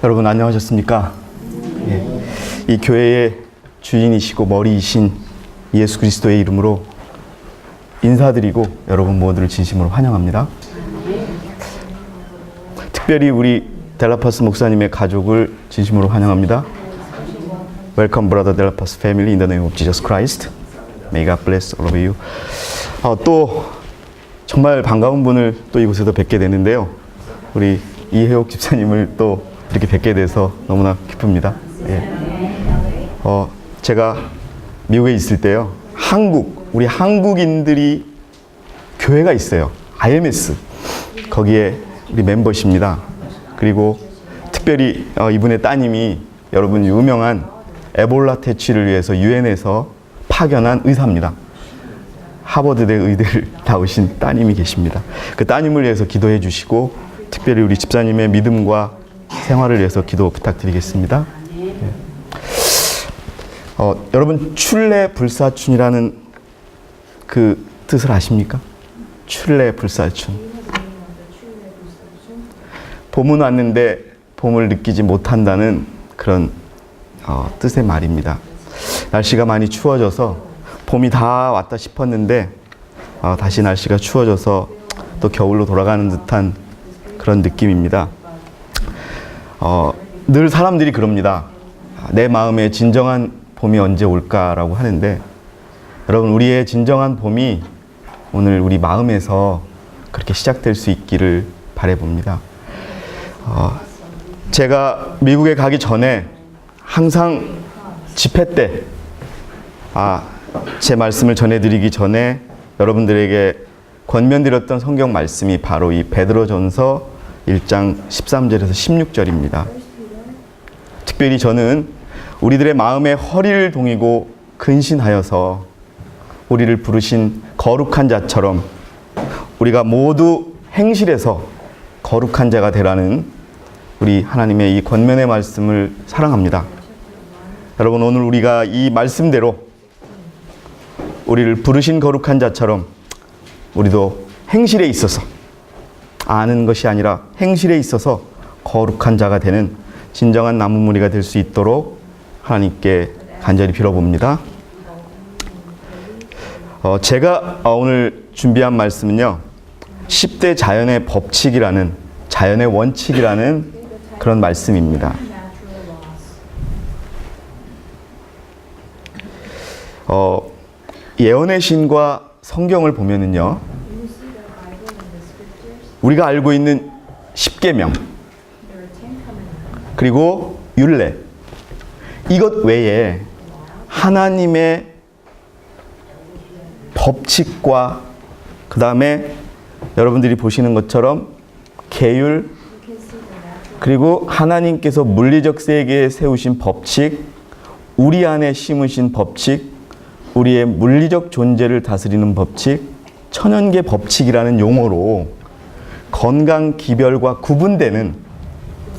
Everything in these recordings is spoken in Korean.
여러분 안녕하셨습니까? 예. 이 교회의 주인이시고 머리이신 예수 그리스도의 이름으로 인사드리고 여러분 모두를 진심으로 환영합니다. 특별히 우리 델라파스 목사님의 가족을 진심으로 환영합니다. Welcome brother Delapas family in the name of Jesus Christ. May God bless all of you. 또 정말 반가운 분을 또 이곳에서 뵙게 되는데요. 우리 이혜옥 집사님을 또 이렇게 뵙게 돼서 너무나 기쁩니다. 예. 제가 미국에 있을 때요. 우리 한국인들이 교회가 있어요. IMS. 거기에 우리 멤버십니다. 그리고 특별히 이분의 따님이 여러분 유명한 에볼라 퇴치를 위해서 유엔에서 파견한 의사입니다. 하버드대 의대를 나오신 따님이 계십니다. 그 따님을 위해서 기도해 주시고 특별히 우리 집사님의 믿음과 생활을 위해서 기도 부탁드리겠습니다. 네. 여러분 출래불사춘이라는 그 뜻을 아십니까? 출래불사춘. 봄은 왔는데 봄을 느끼지 못한다는 그런 뜻의 말입니다. 날씨가 많이 추워져서 봄이 다 왔다 싶었는데 다시 날씨가 추워져서 또 겨울로 돌아가는 듯한 그런 느낌입니다. 늘 사람들이 그럽니다. 내 마음에 진정한 봄이 언제 올까라고 하는데 여러분 우리의 진정한 봄이 오늘 우리 마음에서 그렇게 시작될 수 있기를 바라봅니다. 제가 미국에 가기 전에 항상 집회 때 제 말씀을 전해드리기 전에 여러분들에게 권면드렸던 성경 말씀이 바로 이 베드로전서 1장 13절에서 16절입니다. 특별히 저는 우리들의 마음에 허리를 동이고 근신하여서 우리를 부르신 거룩한 자처럼 우리가 모두 행실에서 거룩한 자가 되라는 우리 하나님의 이 권면의 말씀을 사랑합니다. 여러분 오늘 우리가 이 말씀대로 우리를 부르신 거룩한 자처럼 우리도 행실에 있어서 아는 것이 아니라 행실에 있어서 거룩한 자가 되는 진정한 남은 무리가 될 수 있도록 하나님께 간절히 빌어봅니다. 제가 오늘 준비한 말씀은요. 10대 자연의 법칙이라는 자연의 원칙이라는 그런 말씀입니다. 예언의 신과 성경을 보면은요. 우리가 알고 있는 10계명 그리고 율례 이것 외에 하나님의 법칙과 그 다음에 여러분들이 보시는 것처럼 계율 그리고 하나님께서 물리적 세계에 세우신 법칙 우리 안에 심으신 법칙 우리의 물리적 존재를 다스리는 법칙 천연계 법칙이라는 용어로 건강 기별과 구분되는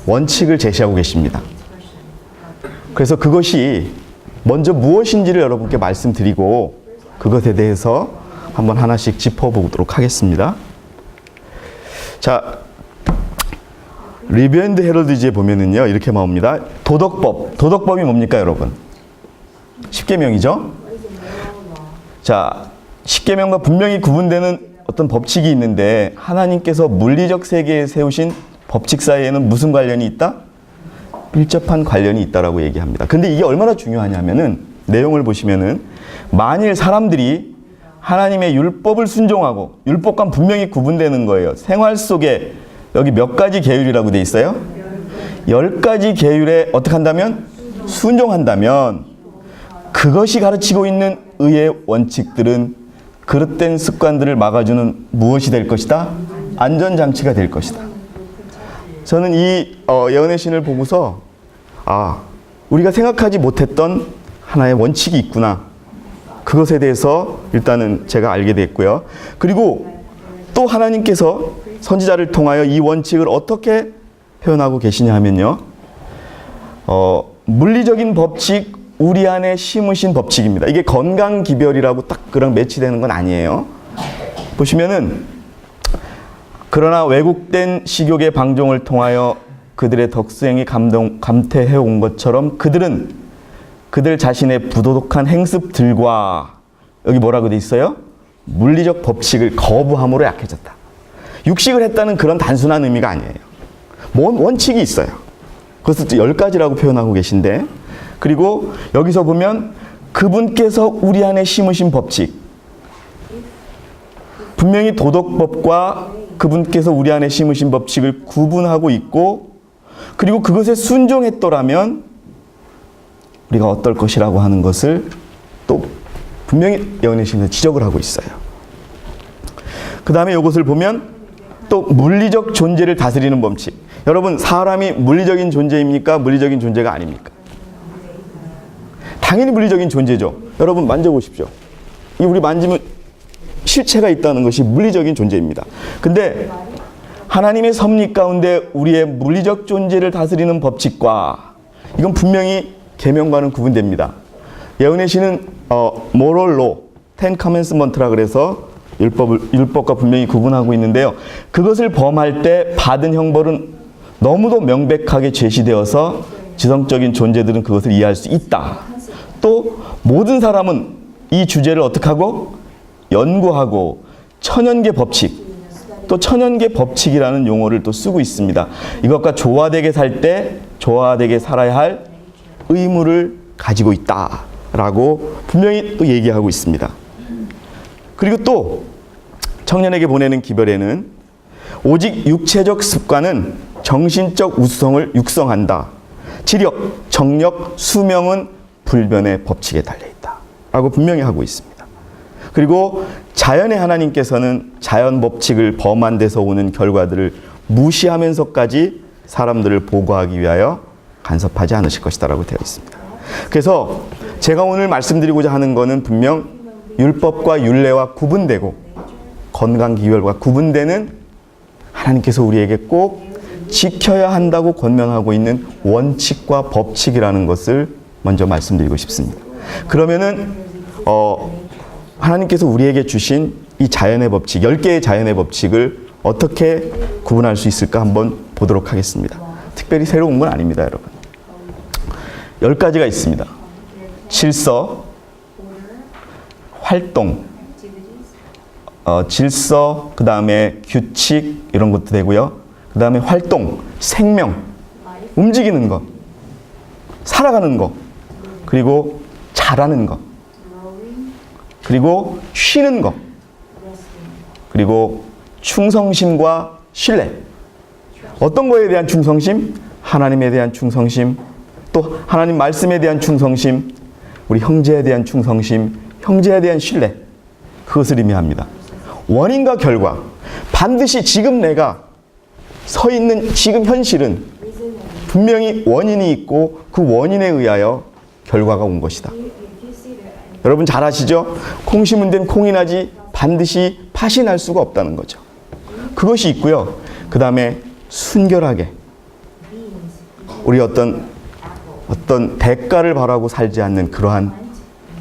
원칙을 제시하고 계십니다. 그래서 그것이 먼저 무엇인지를 여러분께 말씀드리고 그것에 대해서 한번 하나씩 짚어보도록 하겠습니다. 자, 리뷰 앤드 헤럴드지에 보면은요 이렇게 나옵니다. 도덕법이 뭡니까 여러분? 10계명이죠? 자, 10계명과 분명히 구분되는 어떤 법칙이 있는데 하나님께서 물리적 세계에 세우신 법칙 사이에는 무슨 관련이 있다? 밀접한 관련이 있다라고 얘기합니다. 근데 이게 얼마나 중요하냐면은 내용을 보시면은 만일 사람들이 하나님의 율법을 순종하고 율법과 분명히 구분되는 거예요. 생활 속에 여기 몇 가지 계율이라고 돼 있어요? 10가지 계율에 어떻게 한다면? 순종한다면 그것이 가르치고 있는 의의 원칙들은 그릇된 습관들을 막아주는 무엇이 될 것이다? 안전장치가 될 것이다. 저는 이 예언의 신을 보고서 우리가 생각하지 못했던 하나의 원칙이 있구나. 그것에 대해서 일단은 제가 알게 됐고요. 그리고 또 하나님께서 선지자를 통하여 이 원칙을 어떻게 표현하고 계시냐 하면요. 물리적인 법칙, 우리 안에 심으신 법칙입니다. 이게 건강기별이라고 딱 그랑 매치되는 건 아니에요. 보시면은 그러나 왜곡된 식욕의 방종을 통하여 그들의 덕수행이 감퇴해온 것처럼 그들은 그들 자신의 부도덕한 행습들과 여기 뭐라고 돼 있어요? 물리적 법칙을 거부함으로 약해졌다. 육식을 했다는 그런 단순한 의미가 아니에요. 원칙이 있어요. 그것을 10가지라고 표현하고 계신데, 그리고 여기서 보면 그분께서 우리 안에 심으신 법칙, 분명히 도덕법과 그분께서 우리 안에 심으신 법칙을 구분하고 있고, 그리고 그것에 순종했더라면 우리가 어떨 것이라고 하는 것을 또 분명히 예언의 지적을 하고 있어요. 그 다음에 이것을 보면 또 물리적 존재를 다스리는 법칙. 여러분, 사람이 물리적인 존재입니까? 물리적인 존재가 아닙니까? 당연히 물리적인 존재죠. 여러분 만져보십시오. 이 우리 만지면 실체가 있다는 것이 물리적인 존재입니다. 근데 하나님의 섭리 가운데 우리의 물리적 존재를 다스리는 법칙과 이건 분명히 계명과는 구분됩니다. 예언의 시는 moral law, Ten Commandments라 그래서 율법과 분명히 구분하고 있는데요. 그것을 범할 때 받은 형벌은 너무도 명백하게 제시되어서 지성적인 존재들은 그것을 이해할 수 있다. 또 모든 사람은 이 주제를 어떻게 하고 연구하고 천연계 법칙, 또 천연계 법칙이라는 용어를 또 쓰고 있습니다. 이것과 조화되게 살 때 조화되게 살아야 할 의무를 가지고 있다라고 분명히 또 얘기하고 있습니다. 그리고 또 청년에게 보내는 기별에는 오직 육체적 습관은 정신적 우수성을 육성한다. 지력, 정력, 수명은 불변의 법칙에 달려있다 라고 분명히 하고 있습니다. 그리고 자연의 하나님께서는 자연 법칙을 범한 데서 오는 결과들을 무시하면서까지 사람들을 보고하기 위하여 간섭하지 않으실 것이다 라고 되어 있습니다. 그래서 제가 오늘 말씀드리고자 하는 것은 분명 율법과 율례와 구분되고 건강기별과 구분되는 하나님께서 우리에게 꼭 지켜야 한다고 권면하고 있는 원칙과 법칙이라는 것을 먼저 말씀드리고 싶습니다. 그러면은 하나님께서 우리에게 주신 이 자연의 법칙, 10개의 자연의 법칙을 어떻게 구분할 수 있을까 한번 보도록 하겠습니다. 특별히 새로운 건 아닙니다, 여러분. 10가지가 있습니다. 질서, 활동, 질서, 그 다음에 규칙 이런 것도 되고요. 그 다음에 활동, 생명, 움직이는 것, 살아가는 것, 그리고 잘하는 것, 그리고 쉬는 것, 그리고 충성심과 신뢰. 어떤 거에 대한 충성심? 하나님에 대한 충성심, 또 하나님 말씀에 대한 충성심, 우리 형제에 대한 충성심, 형제에 대한 신뢰. 그것을 의미합니다. 원인과 결과. 반드시 지금 내가 서 있는 지금 현실은 분명히 원인이 있고 그 원인에 의하여 결과가 온 것이다. 여러분 잘 아시죠? 콩 심은 데는 콩이 나지 반드시 팥이 날 수가 없다는 거죠. 그것이 있고요. 그 다음에 순결하게 우리 어떤 대가를 바라고 살지 않는 그러한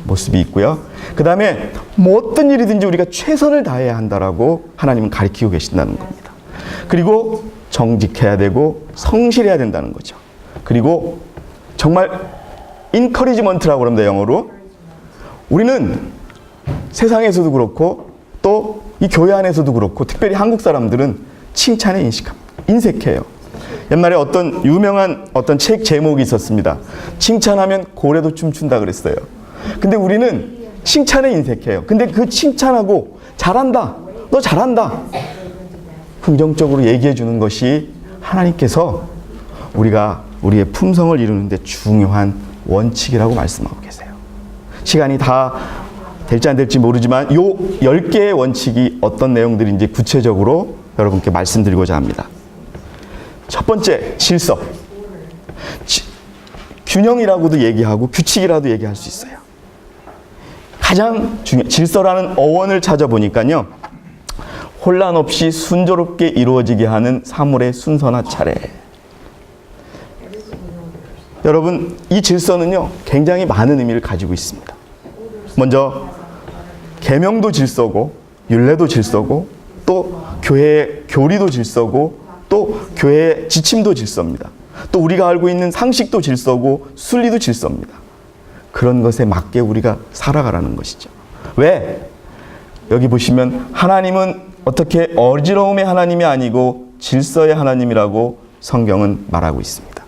모습이 있고요. 그 다음에 뭐 어떤 일이든지 우리가 최선을 다해야 한다라고 하나님은 가르치고 계신다는 겁니다. 그리고 정직해야 되고 성실해야 된다는 거죠. 그리고 정말 encouragement라고 합니다, 영어로. 우리는 세상에서도 그렇고 또 이 교회 안에서도 그렇고 특별히 한국 사람들은 칭찬에 인색해요. 옛날에 어떤 유명한 어떤 책 제목이 있었습니다. 칭찬하면 고래도 춤춘다 그랬어요. 근데 우리는 칭찬에 인색해요. 근데 그 칭찬하고 잘한다, 너 잘한다, 긍정적으로 얘기해 주는 것이 하나님께서 우리가 우리의 품성을 이루는데 중요한 원칙이라고 말씀하고 계세요. 시간이 다 될지 안 될지 모르지만 요 10개의 원칙이 어떤 내용들인지 구체적으로 여러분께 말씀드리고자 합니다. 첫 번째, 질서. 균형이라고도 얘기하고 규칙이라도 얘기할 수 있어요. 가장 질서라는 어원을 찾아보니까요. 혼란 없이 순조롭게 이루어지게 하는 사물의 순서나 차례. 여러분, 이 질서는요, 굉장히 많은 의미를 가지고 있습니다. 먼저 계명도 질서고 율례도 질서고 또 교회의 교리도 질서고 또 교회의 지침도 질서입니다. 또 우리가 알고 있는 상식도 질서고 순리도 질서입니다. 그런 것에 맞게 우리가 살아가라는 것이죠. 왜? 여기 보시면 하나님은 어떻게 어지러움의 하나님이 아니고 질서의 하나님이라고 성경은 말하고 있습니다.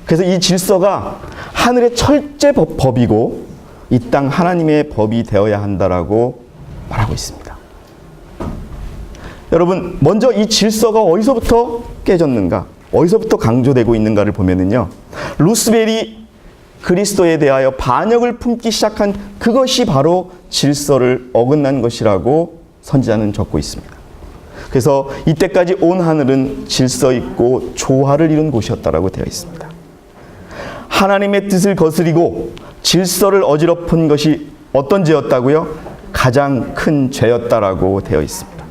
그래서 이 질서가 하늘의 철제 법이고 이 땅 하나님의 법이 되어야 한다라고 말하고 있습니다. 여러분, 먼저 이 질서가 어디서부터 깨졌는가? 어디서부터 강조되고 있는가를 보면은요. 루스벨이 그리스도에 대하여 반역을 품기 시작한 그것이 바로 질서를 어긋난 것이라고 선지자는 적고 있습니다. 그래서 이때까지 온 하늘은 질서 있고 조화를 이룬 곳이었다라고 되어 있습니다. 하나님의 뜻을 거스리고 질서를 어지럽힌 것이 어떤 죄였다고요? 가장 큰 죄였다라고 되어 있습니다.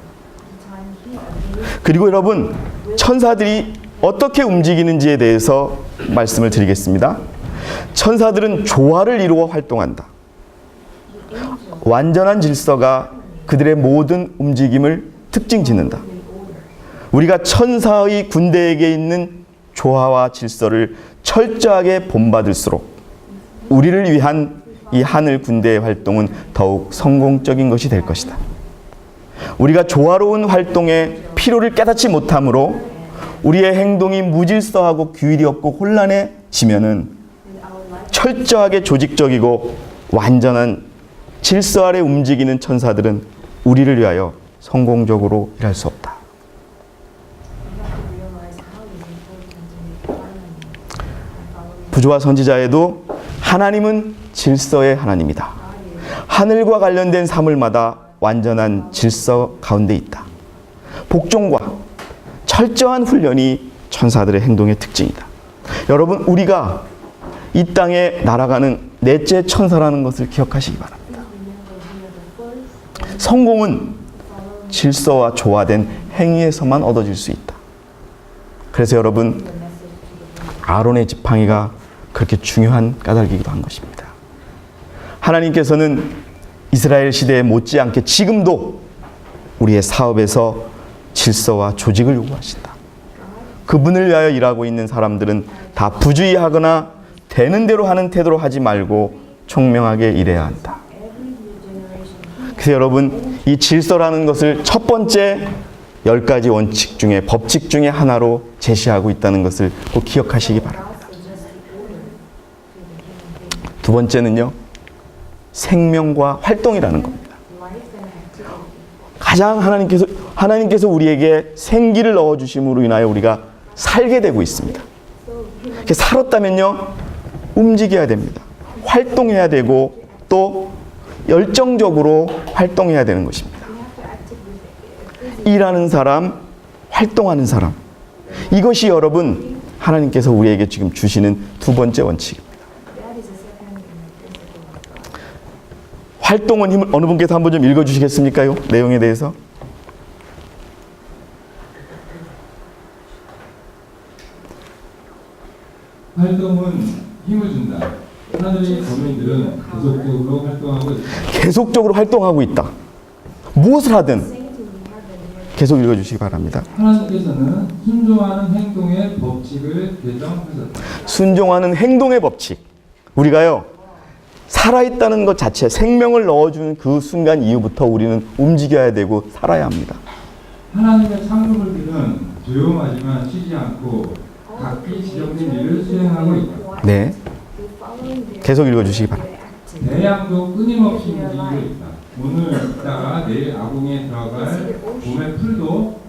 그리고 여러분, 천사들이 어떻게 움직이는지에 대해서 말씀을 드리겠습니다. 천사들은 조화를 이루어 활동한다. 완전한 질서가 그들의 모든 움직임을 특징 짓는다. 우리가 천사의 군대에게 있는 조화와 질서를 철저하게 본받을수록 우리를 위한 이 하늘 군대의 활동은 더욱 성공적인 것이 될 것이다. 우리가 조화로운 활동의 필요를 깨닫지 못함으로 우리의 행동이 무질서하고 규율이 없고 혼란해지면은 철저하게 조직적이고 완전한 질서 아래 움직이는 천사들은 우리를 위하여 성공적으로 일할 수 없다. 부조와 선지자에도 하나님은 질서의 하나님이다. 하늘과 관련된 사물마다 완전한 질서 가운데 있다. 복종과 철저한 훈련이 천사들의 행동의 특징이다. 여러분, 우리가 이 땅에 날아가는 넷째 천사라는 것을 기억하시기 바랍니다. 성공은 질서와 조화된 행위에서만 얻어질 수 있다. 그래서 여러분, 아론의 지팡이가 그렇게 중요한 까닭이기도 한 것입니다. 하나님께서는 이스라엘 시대에 못지않게 지금도 우리의 사업에서 질서와 조직을 요구하신다. 그분을 위하여 일하고 있는 사람들은 다 부주의하거나 되는 대로 하는 태도로 하지 말고 총명하게 일해야 한다. 그래서 여러분, 이 질서라는 것을 첫 번째 10가지 원칙 중에 법칙 중에 하나로 제시하고 있다는 것을 꼭 기억하시기 바랍니다. 두 번째는요, 생명과 활동이라는 겁니다. 가장 하나님께서 우리에게 생기를 넣어주심으로 인하여 우리가 살게 되고 있습니다. 이렇게 살았다면요, 움직여야 됩니다. 활동해야 되고 또 열정적으로 활동해야 되는 것입니다. 일하는 사람, 활동하는 사람. 이것이 여러분, 하나님께서 우리에게 지금 주시는 두 번째 원칙입니다. 활동은 힘을 어느 분께서 한번 좀 읽어주시겠습니까? 내용에 대해서. 활동은 힘을 준다. 하늘의 거민들은 계속적으로 활동하고 있다. 계속적으로 활동하고 있다. 무엇을 하든 계속 읽어주시기 바랍니다. 하나님께서는 순종하는 행동의 법칙을 개정하셨다. 순종하는 행동의 법칙. 우리가요, 살아있다는 것 자체, 생명을 넣어주는 그 순간 이후부터 우리는 움직여야 되고 살아야 합니다. 하나님의 창조물들은 조용하지만 쉬지 않고 각기 지정된 일을 수행하고 있다. 네. 계속 읽어주시기 바랍니다. 대양도 끊임없이 움직이고 있다. 오늘 있다가 내일 아궁에 들어갈 봄의 풀도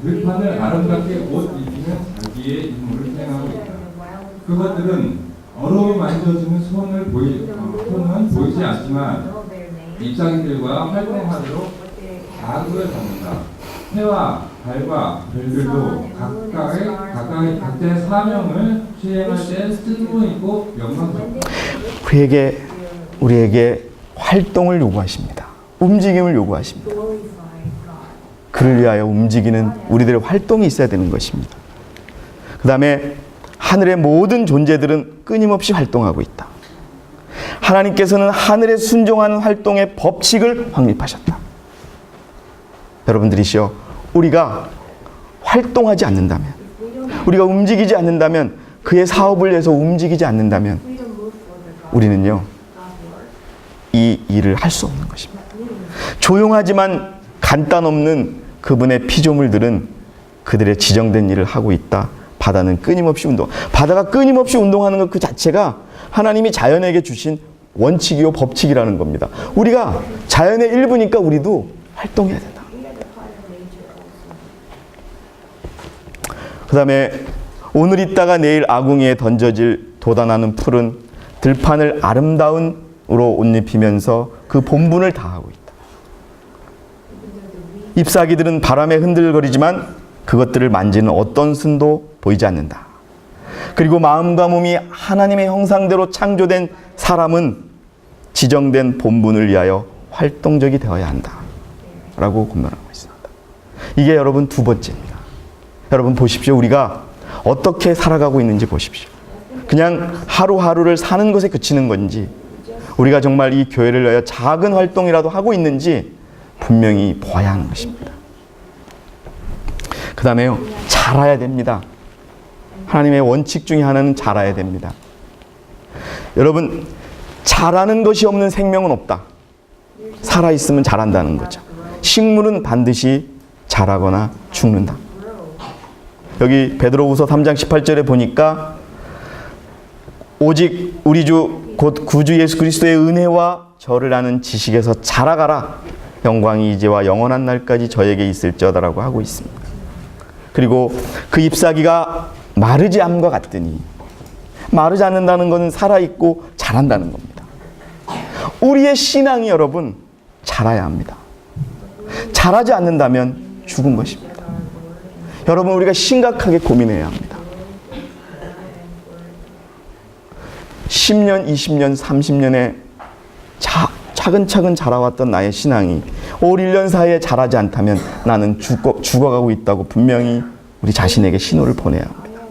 들판을 아름답게 옷 입히는 자기의 임무를 수행하고 있다. 그것들은 어려움을 만져주는 손은 보이지 않지만 입장인들과 활동하도록 자극을 받는다. 해와 달과 별들도 각자의 사명을 수행할 때 쓸모 있고 영광스럽다. 우리에게 활동을 요구하십니다. 움직임을 요구하십니다. 그를 위하여 움직이는 우리들의 활동이 있어야 되는 것입니다. 그 다음에 하늘의 모든 존재들은 끊임없이 활동하고 있다. 하나님께서는 하늘에 순종하는 활동의 법칙을 확립하셨다. 여러분들이시여, 우리가 활동하지 않는다면, 우리가 움직이지 않는다면, 그의 사업을 위해서 움직이지 않는다면 우리는요, 이 일을 할 수 없는 것입니다. 조용하지만 간단 없는 그분의 피조물들은 그들의 지정된 일을 하고 있다. 바다는 끊임없이 운동. 바다가 끊임없이 운동하는 것 그 자체가 하나님이 자연에게 주신 원칙이요 법칙이라는 겁니다. 우리가 자연의 일부니까 우리도 활동해야 된다. 그 다음에 오늘 있다가 내일 아궁이에 던져질 돋아나는 풀은 들판을 아름다운으로 옷 입히면서 그 본분을 다하고 있다. 잎사귀들은 바람에 흔들거리지만 그것들을 만지는 어떤 순도 보이지 않는다. 그리고 마음과 몸이 하나님의 형상대로 창조된 사람은 지정된 본분을 위하여 활동적이 되어야 한다. 라고 권면하고 있습니다. 이게 여러분 두 번째입니다. 여러분 보십시오. 우리가 어떻게 살아가고 있는지 보십시오. 그냥 하루하루를 사는 것에 그치는 건지, 우리가 정말 이 교회를 위하여 작은 활동이라도 하고 있는지 분명히 보아야 하는 것입니다. 그 다음에요, 자라야 됩니다. 하나님의 원칙 중에 하나는 자라야 됩니다. 여러분, 자라는 것이 없는 생명은 없다. 살아있으면 자란다는 거죠. 식물은 반드시 자라거나 죽는다. 여기 베드로후서 3장 18절에 보니까 오직 우리 주 곧 구주 예수 그리스도의 은혜와 저를 아는 지식에서 자라가라. 영광이 이제와 영원한 날까지 저에게 있을지어다라고 하고 있습니다. 그리고 그 잎사귀가 마르지 않음과 같더니, 마르지 않는다는 것은 살아있고 자란다는 겁니다. 우리의 신앙이 여러분 자라야 합니다. 자라지 않는다면 죽은 것입니다. 여러분, 우리가 심각하게 고민해야 합니다. 10년, 20년, 30년에 차근차근 자라왔던 나의 신앙이 올 1년 사이에 자라지 않다면 나는 죽어가고 있다고 분명히 우리 자신에게 신호를 보내야 합니다.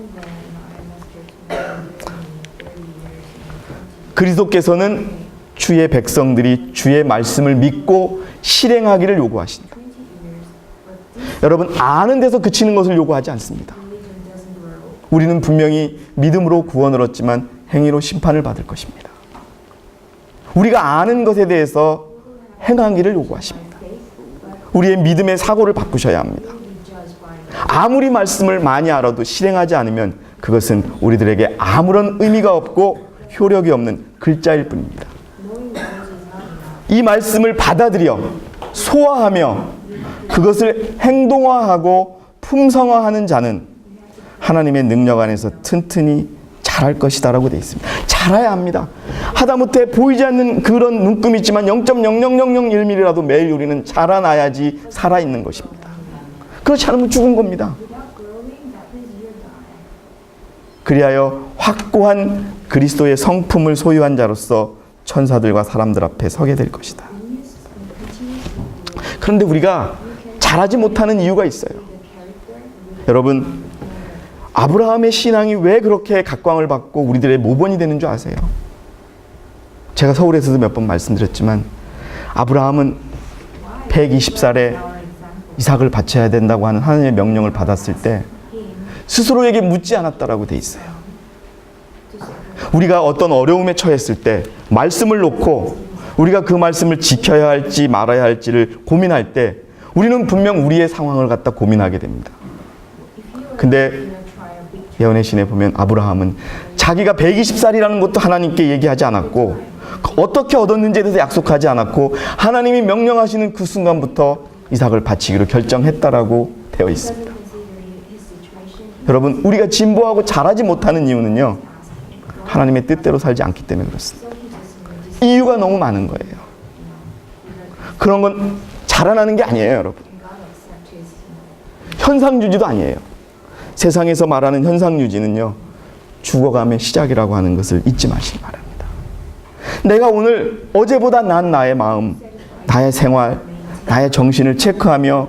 그리스도께서는 주의 백성들이 주의 말씀을 믿고 실행하기를 요구하신다. 여러분, 아는 데서 그치는 것을 요구하지 않습니다. 우리는 분명히 믿음으로 구원을 얻지만 행위로 심판을 받을 것입니다. 우리가 아는 것에 대해서 행하기를 요구하십니다. 우리의 믿음의 사고를 바꾸셔야 합니다. 아무리 말씀을 많이 알아도 실행하지 않으면 그것은 우리들에게 아무런 의미가 없고 효력이 없는 글자일 뿐입니다. 이 말씀을 받아들여 소화하며 그것을 행동화하고 품성화하는 자는 하나님의 능력 안에서 튼튼히 자랄 것이다 라고 되어 있습니다. 자라야 합니다. 하다못해 보이지 않는 그런 눈금이 있지만 0.00001mm라도 매일 우리는 자라나야지 살아있는 것입니다. 그렇지 않으면 죽은 겁니다. 그리하여 확고한 그리스도의 성품을 소유한 자로서 천사들과 사람들 앞에 서게 될 것이다. 그런데 우리가 자라지 못하는 이유가 있어요. 여러분, 아브라함의 신앙이 왜 그렇게 각광을 받고 우리들의 모범이 되는 줄 아세요? 제가 서울에서도 몇 번 말씀드렸지만 아브라함은 120살에 이삭을 바쳐야 된다고 하는 하나님의 명령을 받았을 때 스스로에게 묻지 않았다라고 돼 있어요. 우리가 어떤 어려움에 처했을 때 말씀을 놓고 우리가 그 말씀을 지켜야 할지 말아야 할지를 고민할 때 우리는 분명 우리의 상황을 갖다 고민하게 됩니다. 근데 예언의 신에 보면 아브라함은 자기가 120살이라는 것도 하나님께 얘기하지 않았고 어떻게 얻었는지에 대해서 약속하지 않았고 하나님이 명령하시는 그 순간부터 이삭을 바치기로 결정했다라고 되어 있습니다. 여러분, 우리가 진보하고 자라지 못하는 이유는요, 하나님의 뜻대로 살지 않기 때문에 그렇습니다. 이유가 너무 많은 거예요. 그런 건 자라나는 게 아니에요, 여러분. 현상유지도 아니에요. 세상에서 말하는 현상유지는요, 죽어감의 시작이라고 하는 것을 잊지 마시기 바랍니다. 내가 오늘 어제보다 나은 나의 마음, 나의 생활, 나의 정신을 체크하며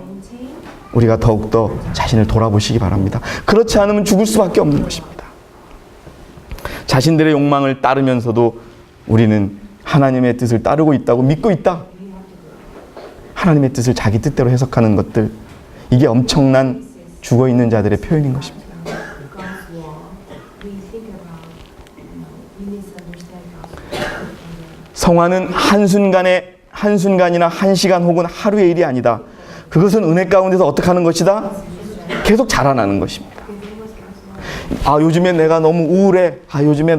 우리가 더욱더 자신을 돌아보시기 바랍니다. 그렇지 않으면 죽을 수밖에 없는 것입니다. 자신들의 욕망을 따르면서도 우리는 하나님의 뜻을 따르고 있다고 믿고 있다. 하나님의 뜻을 자기 뜻대로 해석하는 것들, 이게 엄청난 죽어 있는 자들의 표현인 것입니다. God's law, we think about, we misunderstand God's law. 성화는 한순간이나 한 시간 혹은 하루의 일이 아니다. 그것은 은혜 가운데서 어떻게 하는 것이다? 계속 자라나는 것입니다. 아, 요즘에 내가 너무 우울해. 아, 요즘에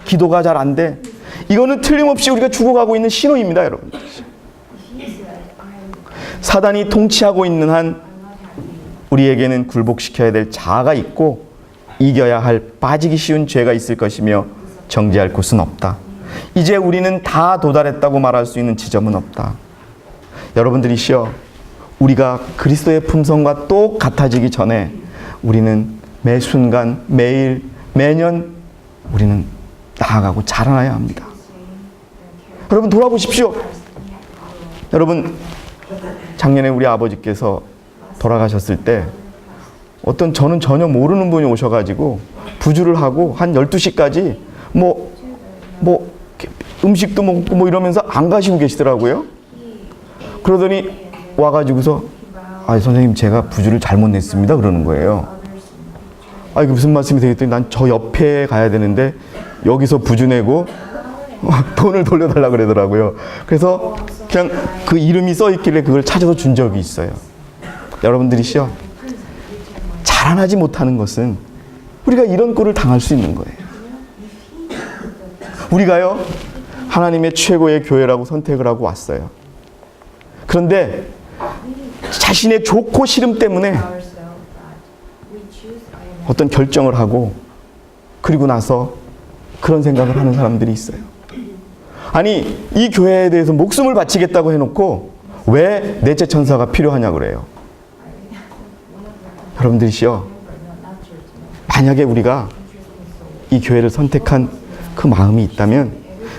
기도가 잘 안 돼. 이거는 틀림없이 우리가 죽어가고 있는 신호입니다, 여러분. 사단이 통치하고 있는 한 우리에게는 굴복시켜야 될 자아가 있고 이겨야 할 빠지기 쉬운 죄가 있을 것이며 정죄할 곳은 없다. 이제 우리는 다 도달했다고 말할 수 있는 지점은 없다. 여러분들이시여, 우리가 그리스도의 품성과 똑같아지기 전에 우리는 매 순간, 매일, 매년 우리는 나아가고 자라나야 합니다. 여러분 돌아보십시오. 여러분 작년에 우리 아버지께서 돌아가셨을 때 저는 전혀 모르는 분이 오셔가지고 부주를 하고 한 12시까지 음식도 먹고 이러면서 안 가시고 계시더라고요. 그러더니 와가지고서 선생님 제가 부주를 잘못 냈습니다 그러는 거예요. 이게 무슨 말씀이 되겠더니 난 저 옆에 가야 되는데 여기서 부주 내고 돈을 돌려달라 그러더라고요. 그래서 그냥 그 이름이 써 있길래 그걸 찾아서 준 적이 있어요. 여러분들이시여, 자라나지 못하는 것은 우리가 이런 꼴을 당할 수 있는 거예요. 우리가요, 하나님의 최고의 교회라고 선택을 하고 왔어요. 그런데 자신의 좋고 싫음 때문에 어떤 결정을 하고 그리고 나서 그런 생각을 하는 사람들이 있어요. 아니, 이 교회에 대해서 목숨을 바치겠다고 해놓고 왜 넷째 천사가 필요하냐 그래요. 여러분들이시여, 만약에 우리가 이 교회를 선택한 그 마음이 있다면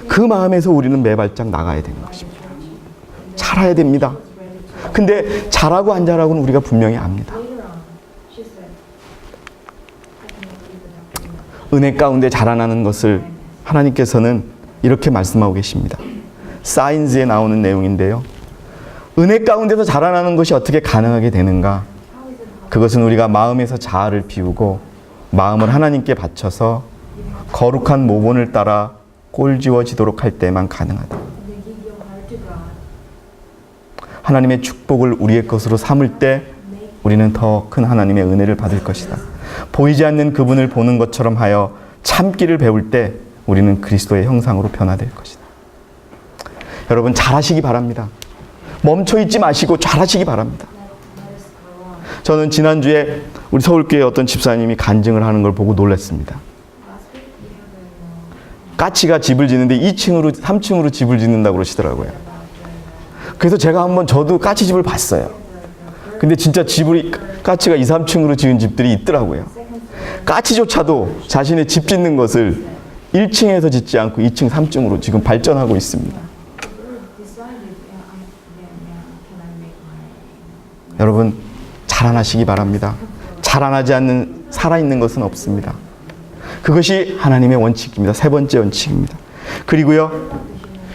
그 마음에서 우리는 매발짝 나가야 되는 것입니다. 자라야 됩니다. 근데 자라고 안 자라고는 우리가 분명히 압니다. 은혜 가운데 자라나는 것을 하나님께서는 이렇게 말씀하고 계십니다. 사인즈에 나오는 내용인데요. 은혜 가운데서 자라나는 것이 어떻게 가능하게 되는가? 그것은 우리가 마음에서 자아를 비우고 마음을 하나님께 바쳐서 거룩한 모본을 따라 꼴지워지도록 할 때만 가능하다. 하나님의 축복을 우리의 것으로 삼을 때 우리는 더 큰 하나님의 은혜를 받을 것이다. 보이지 않는 그분을 보는 것처럼 하여 참기를 배울 때 우리는 그리스도의 형상으로 변화될 것이다. 여러분 잘하시기 바랍니다. 멈춰있지 마시고 잘하시기 바랍니다. 저는 지난주에 우리 서울교회 어떤 집사님이 간증을 하는 걸 보고 놀랐습니다. 까치가 집을 짓는데 2층으로 3층으로 집을 짓는다고 그러시더라고요. 그래서 제가 한번 저도 까치집을 봤어요. 근데 진짜 까치가 2, 3층으로 지은 집들이 있더라고요. 까치조차도 자신의 집 짓는 것을 1층에서 짓지 않고 2층, 3층으로 지금 발전하고 있습니다. 여러분 자라나시기 바랍니다. 자라나지 않는 살아있는 것은 없습니다. 그것이 하나님의 원칙입니다. 세 번째 원칙입니다. 그리고요,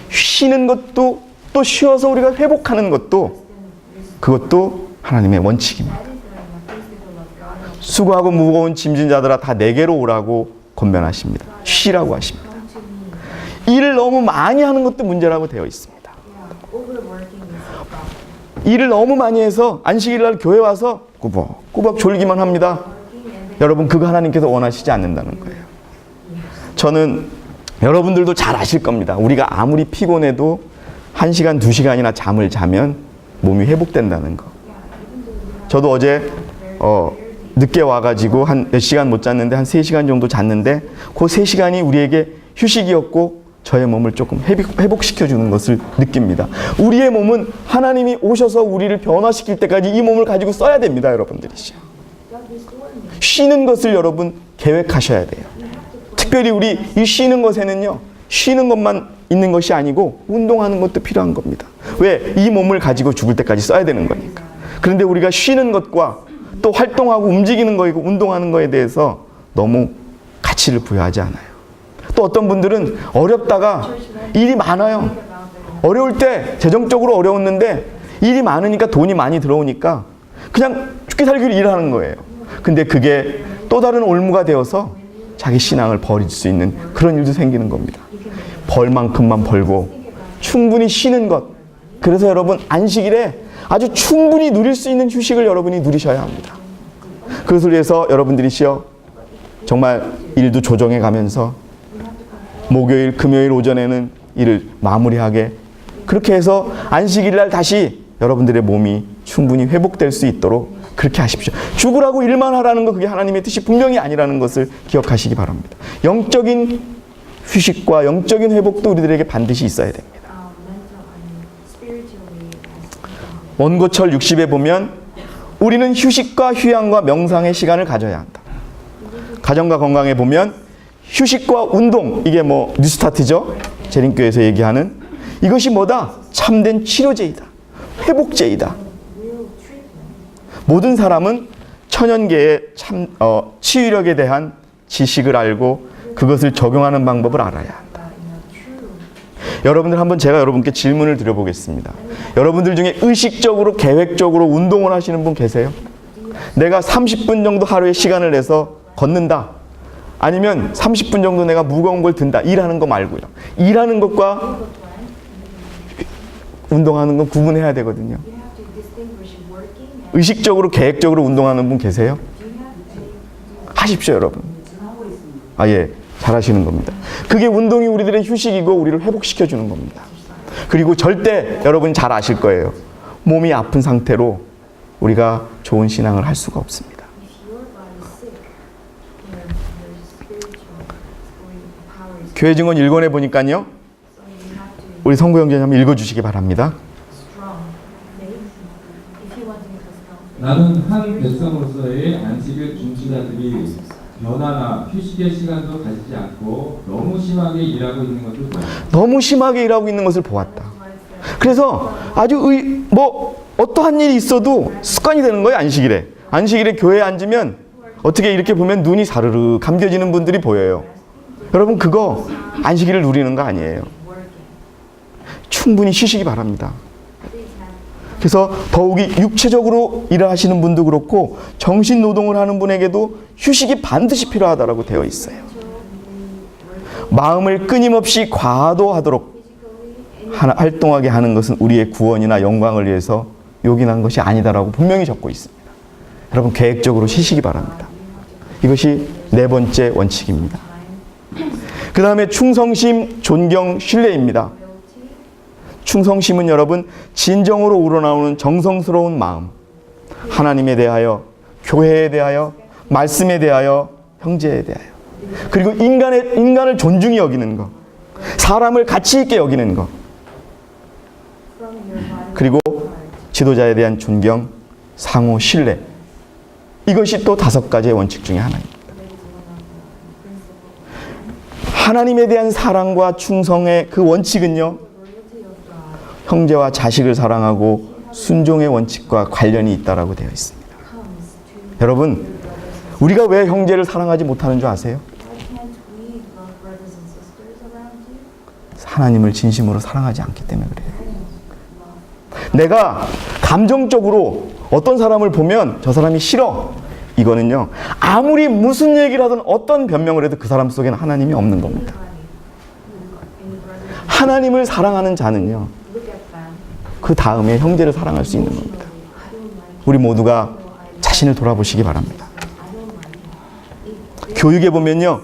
쉬는 것도 또 쉬어서 우리가 회복하는 것도 그것도 하나님의 원칙입니다. 수고하고 무거운 짐진 자들아 다 내게로 오라고 권면하십니다. 쉬라고 하십니다. 일을 너무 많이 하는 것도 문제라고 되어 있습니다. 일을 너무 많이 해서 안식일 날 교회 와서 꾸벅꾸벅 졸기만 합니다. 여러분 그거 하나님께서 원하시지 않는다는 거예요. 저는 여러분들도 잘 아실 겁니다. 우리가 아무리 피곤해도 1시간, 2시간이나 잠을 자면 몸이 회복된다는 거. 저도 어제 늦게 와가지고 한 몇 시간 못 잤는데 한 3시간 정도 잤는데 그 3시간이 우리에게 휴식이었고 저의 몸을 조금 회복시켜주는 것을 느낍니다. 우리의 몸은 하나님이 오셔서 우리를 변화시킬 때까지 이 몸을 가지고 써야 됩니다. 여러분들이 쉬는 것을 여러분 계획하셔야 돼요. 특별히 우리 이 쉬는 것에는요, 쉬는 것만 있는 것이 아니고 운동하는 것도 필요한 겁니다. 왜? 이 몸을 가지고 죽을 때까지 써야 되는 거니까. 그런데 우리가 쉬는 것과 또 활동하고 움직이는 거이고 운동하는 거에 대해서 너무 가치를 부여하지 않아요. 또 어떤 분들은 어렵다가 일이 많아요. 어려울 때 재정적으로 어려웠는데 일이 많으니까 돈이 많이 들어오니까 그냥 죽기 살기로 일하는 거예요. 근데 그게 또 다른 올무가 되어서 자기 신앙을 버릴 수 있는 그런 일도 생기는 겁니다. 벌 만큼만 벌고 충분히 쉬는 것. 그래서 여러분 안식일에 아주 충분히 누릴 수 있는 휴식을 여러분이 누리셔야 합니다. 그것을 위해서 여러분들이시여 정말 일도 조정해 가면서 목요일, 금요일 오전에는 일을 마무리하게 그렇게 해서 안식일 날 다시 여러분들의 몸이 충분히 회복될 수 있도록 그렇게 하십시오. 죽으라고 일만 하라는 거 그게 하나님의 뜻이 분명히 아니라는 것을 기억하시기 바랍니다. 영적인 휴식과 영적인 회복도 우리들에게 반드시 있어야 됩니다. 원고철 60에 보면 우리는 휴식과 휴양과 명상의 시간을 가져야 한다. 가정과 건강에 보면 휴식과 운동, 이게 뭐 뉴스타트죠. 재림교회에서 얘기하는 이것이 뭐다? 참된 치료제이다. 회복제이다. 모든 사람은 천연계의 치유력에 대한 지식을 알고 그것을 적용하는 방법을 알아야 한다. 여러분들 한번 제가 여러분께 질문을 드려보겠습니다. 여러분들 중에 의식적으로 계획적으로 운동을 하시는 분 계세요? 내가 30분 정도 하루에 시간을 내서 걷는다. 아니면 30분 정도 내가 무거운 걸 든다. 일하는 거 말고요. 일하는 것과 운동하는 건 구분해야 되거든요. 의식적으로 계획적으로 운동하는 분 계세요? 하십시오, 여러분. 아, 예. 잘하시는 겁니다. 그게 운동이 우리들의 휴식이고 우리를 회복시켜 주는 겁니다. 그리고 절대 여러분이 잘 아실 거예요. 몸이 아픈 상태로 우리가 좋은 신앙을 할 수가 없습니다. 교회 증언 1권에 보니까요. 우리 성부 형제님 한번 읽어주시기 바랍니다. 나는 한 백성으로서의 안식을 중지자들이 변화나 휴식의 시간도 가지지 않고 너무 심하게 일하고 있는 것을 보았다. 너무 심하게 일하고 있는 것을 보았다. 그래서 아주 어떠한 일이 있어도 습관이 되는 거예요. 안식일에. 안식일에 교회에 앉으면 어떻게 이렇게 보면 눈이 사르르 감겨지는 분들이 보여요. 여러분 그거 안식일을 누리는 거 아니에요. 충분히 쉬시기 바랍니다. 그래서 더욱이 육체적으로 일을 하시는 분도 그렇고 정신 노동을 하는 분에게도 휴식이 반드시 필요하다고 되어 있어요. 마음을 끊임없이 과도하도록 활동하게 하는 것은 우리의 구원이나 영광을 위해서 요긴한 것이 아니다라고 분명히 적고 있습니다. 여러분 계획적으로 쉬시기 바랍니다. 이것이 네 번째 원칙입니다. 그 다음에 충성심, 존경, 신뢰입니다. 충성심은 여러분 진정으로 우러나오는 정성스러운 마음, 하나님에 대하여, 교회에 대하여, 말씀에 대하여, 형제에 대하여, 그리고 인간을 존중히 여기는 것, 사람을 가치 있게 여기는 것, 그리고 지도자에 대한 존경, 상호 신뢰, 이것이 또 5가지의 원칙 중에 하나입니다. 하나님에 대한 사랑과 충성의 그 원칙은요, 형제와 자식을 사랑하고 순종의 원칙과 관련이 있다라고 되어 있습니다. 여러분, 우리가 왜 형제를 사랑하지 못하는 줄 아세요? 하나님을 진심으로 사랑하지 않기 때문에 그래요. 내가 감정적으로 어떤 사람을 보면 저 사람이 싫어. 이거는요, 아무리 무슨 얘기를 하든 어떤 변명을 해도 그 사람 속에는 하나님이 없는 겁니다. 하나님을 사랑하는 자는요, 그 다음에 형제를 사랑할 수 있는 겁니다. 우리 모두가 자신을 돌아보시기 바랍니다. 교육에 보면요,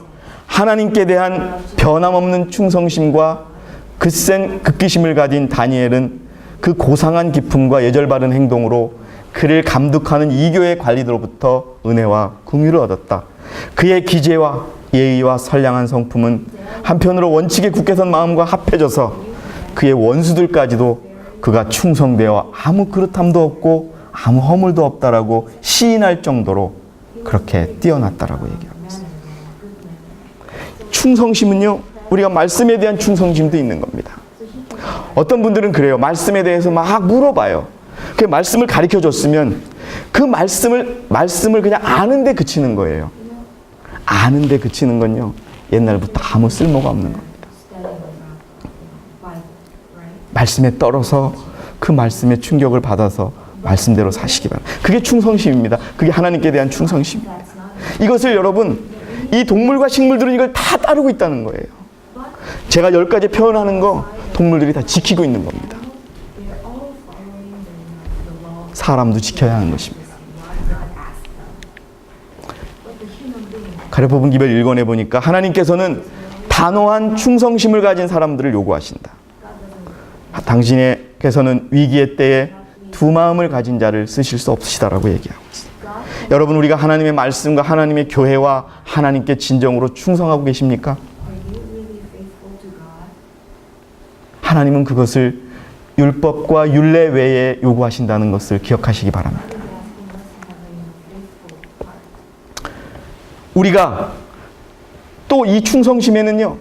하나님께 대한 변함없는 충성심과 굳센 극기심을 가진 다니엘은 그 고상한 기품과 예절 바른 행동으로 그를 감독하는 이교의 관리들로부터 은혜와 긍휼을 얻었다. 그의 기재와 예의와 선량한 성품은 한편으로 원칙에 굳게 선 마음과 합해져서 그의 원수들까지도 그가 충성되어 아무 그릇함도 없고 아무 허물도 없다라고 시인할 정도로 그렇게 뛰어났다라고 얘기합니다. 충성심은요, 우리가 말씀에 대한 충성심도 있는 겁니다. 어떤 분들은 그래요. 말씀에 대해서 막 물어봐요. 그 말씀을 가르쳐 줬으면 그 말씀을 그냥 아는데 그치는 거예요. 아는데 그치는 건요, 옛날부터 아무 쓸모가 없는 겁니다. 말씀에 떨어서 그 말씀에 충격을 받아서 말씀대로 사시기 바랍니다. 그게 충성심입니다. 그게 하나님께 대한 충성심입니다. That's not. 이것을 여러분, 이 동물과 식물들은 이걸 다 따르고 있다는 거예요. 제가 10가지 표현하는 거 동물들이 다 지키고 있는 겁니다. They're all following the law. 사람도 지켜야 하는 것입니다. God asked them. But the human being, 가려뽑은 기별 1권에 보니까 하나님께서는 단호한 충성심을 가진 사람들을 요구하신다. 당신께서는 위기의 때에 두 마음을 가진 자를 쓰실 수 없으시다라고 얘기하고 있습니다. 여러분, 우리가 하나님의 말씀과 하나님의 교회와 하나님께 진정으로 충성하고 계십니까? are you really faithful to God? 하나님은 그것을 율법과 율례 외에 요구하신다는 것을 기억하시기 바랍니다. God is asking us to have a faithful heart. 우리가 또 이 충성심에는요,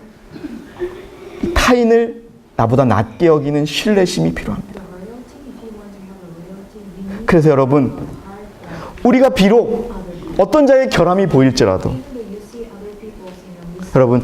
타인을 나보다 낮게 여기는 신뢰심이 필요합니다. The loyalty, if you want to have a loyalty, you need 그래서 여러분, a heart that 우리가 비록 어떤 자의 결함이 보일지라도 even though you see other people's, mistakes, 여러분,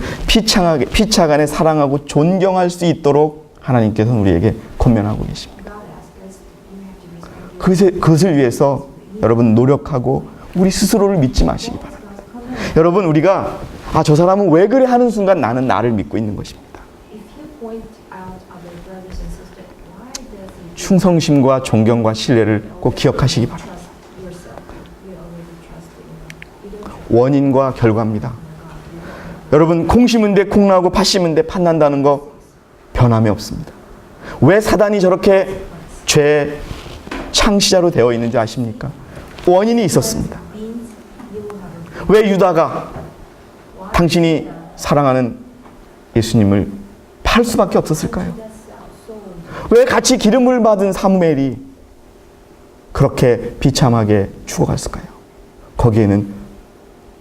피차간에 사랑하고 존경할 수 있도록 하나님께서는 우리에게 권면하고 계십니다. God asks us, you have to respect 그것을 위해서 여러분 노력하고 우리 스스로를 믿지 마시기 바랍니다. God's command. 여러분, 우리가 저 사람은 왜 그래 하는 순간 나는 나를 믿고 있는 것입니다. If you point out other brothers and sisters, why does he 충성심과 존경과 신뢰를 꼭 기억하시기 바랍니다. trust yourself? You already trust in God. You don't 원인과 결과입니다. 여러분, 콩 심은 데 콩 나고 팥 심은 데 팥 난다는 거 변함이 없습니다. 왜 사단이 저렇게 죄의 창시자로 되어 있는지 아십니까? 원인이 있었습니다. means you will have a 왜 유다가 당신이 사랑하는 예수님을 팔 수밖에 없었을까요? that soul. 왜 같이 기름을 받은 사무엘이 그렇게 비참하게 죽어갔을까요? 거기에는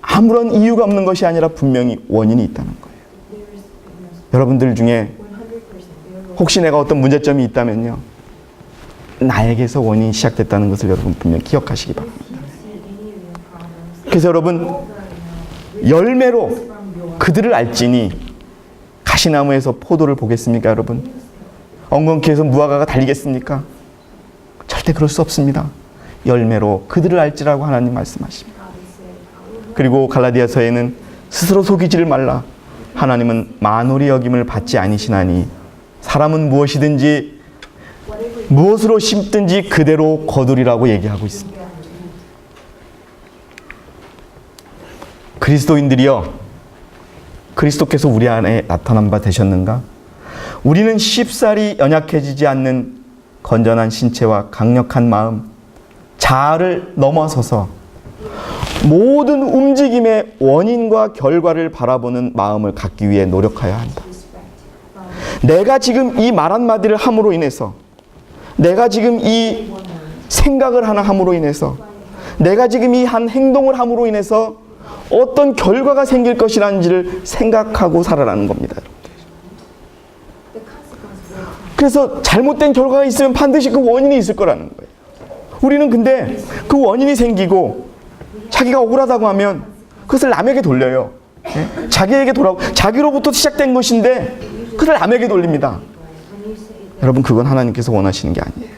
아무런 이유가 없는 것이 아니라 분명히 원인이 있다는 거예요. There is 여러분들 중에 100% there 혹시 내가 어떤 문제점이 있다면요, 나에게서 원인이 시작됐다는 것을 여러분 분명히 기억하시기 바랍니다. you see any real problems. 그래서 여러분, 열매로 그들을 알지니 가시나무에서 포도를 보겠습니까, 여러분? 엉겅퀴에서 무화과가 달리겠습니까? 절대 그럴 수 없습니다. 열매로 그들을 알지라고 하나님 말씀하십니다. God is saying, 그리고 갈라디아서에는 스스로 속이지를 말라. 하나님은 만홀히 여김을 받지 아니시나니 사람은 무엇이든지 무엇으로 심든지 그대로 거두리라고 얘기하고 있습니다. 그리스도인들이여, 그리스도께서 우리 안에 나타난 바 되셨는가? 우리는 쉽사리 연약해지지 않는 건전한 신체와 강력한 마음, 자아를 넘어서서 모든 움직임의 원인과 결과를 바라보는 마음을 갖기 위해 노력해야 한다. 내가 지금 이 말 한마디를 함으로 인해서, 내가 지금 이 생각을 하나 함으로 인해서, 내가 지금 이 한 행동을 함으로 인해서 어떤 결과가 생길 것이라는지를 생각하고 살아라는 겁니다. the consequence will come. 그래서 잘못된 결과가 있으면 반드시 그 원인이 있을 거라는 거예요. 우리는 근데 그 원인이 생기고 자기가 억울하다고 하면 그것을 남에게 돌려요. 예? 자기에게 돌아오고, 자기로부터 시작된 것인데 그것을 남에게 돌립니다. When you say that, 여러분, 그건 하나님께서 원하시는 게 아니에요.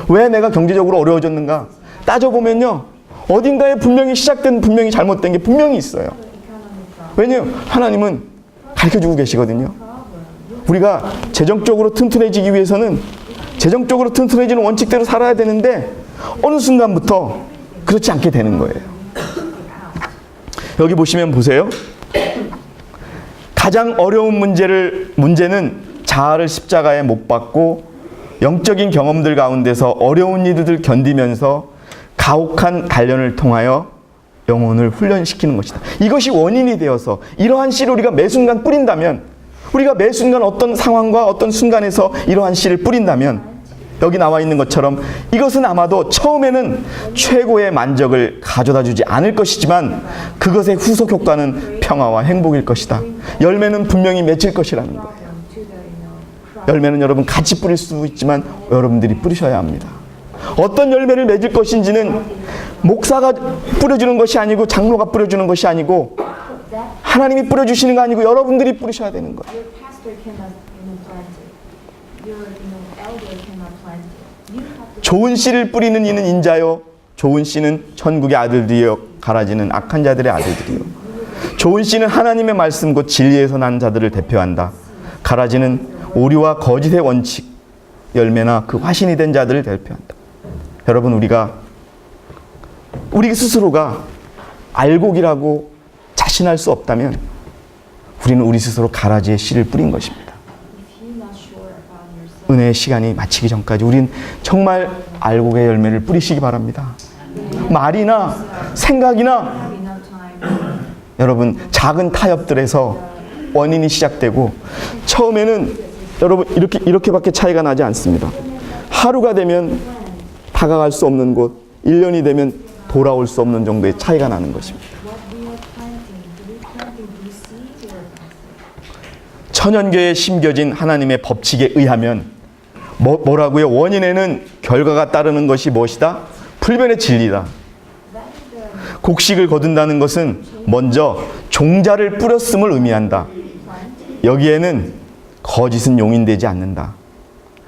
왜 내가 경제적으로 어려워졌는가 따져보면요, 어딘가에 분명히 시작된, 분명히 잘못된 게 분명히 있어요. economic problem, 왜냐하면 하나님은 가르쳐주고 계시거든요. 우리가 재정적으로 튼튼해지기 위해서는 재정적으로 튼튼해지는 원칙대로 살아야 되는데 어느 순간부터 그렇지 않게 되는 거예요. 여기 보시면 보세요. 가장 어려운 문제는 자아를 십자가에 못 박고 영적인 경험들 가운데서 어려운 일들을 견디면서 가혹한 단련을 통하여 영혼을 훈련시키는 것이다. 이것이 원인이 되어서 이러한 씨를 우리가 매 순간 뿌린다면, 우리가 매 순간 어떤 상황과 어떤 순간에서 이러한 씨를 뿌린다면, 여기 나와 있는 것처럼 이것은 아마도 처음에는 최고의 만족을 가져다 주지 않을 것이지만 그것의 후속 효과는 평화와 행복일 것이다. 열매는 분명히 맺힐 것이라는 거예요. to the crop. 열매는 여러분 같이 뿌릴 수 있지만 여러분들이 뿌리셔야 합니다. 어떤 열매를 맺을 것인지는 목사가 뿌려주는 것이 아니고 장로가 뿌려주는 것이 아니고 하나님이 뿌려주시는 거 아니고 여러분들이 뿌리셔야 되는 거예요. Your pastor cannot plant it. Your elder cannot plant it. You have to 좋은 씨를 뿌리는 이는 인자요 좋은 씨는 천국의 아들들이요 가라지는 악한 자들의 아들들이요. 좋은 씨는 하나님의 말씀 곧 진리에서 난 자들을 대표한다. 가라지는 오류와 거짓의 원칙 열매나 그 화신이 된 자들을 대표한다. 여러분 우리 스스로가 알곡이라고 자신할 수 없다면 우리는 우리 스스로 가라지의 씨를 뿌린 것입니다. If you're not sure about yourself, 은혜의 시간이 마치기 전까지 우린 정말 알곡의 열매를 뿌리시기 바랍니다. 말이나 생각이나 have enough time. 여러분 작은 타협들에서 원인이 시작되고 처음에는 여러분 이렇게밖에 차이가 나지 않습니다. 하루가 되면 다가갈 수 없는 곳, 1년이 되면 돌아올 수 없는 정도의 차이가 나는 것입니다. What we are planting, do we planting these seeds or not? 천연교에 심겨진 하나님의 법칙에 의하면 뭐라고요? 원인에는 결과가 따르는 것이 무엇이다? 불변의 진리다. 곡식을 거둔다는 것은 먼저 종자를 뿌렸음을 의미한다. 여기에는 거짓은 용인되지 않는다.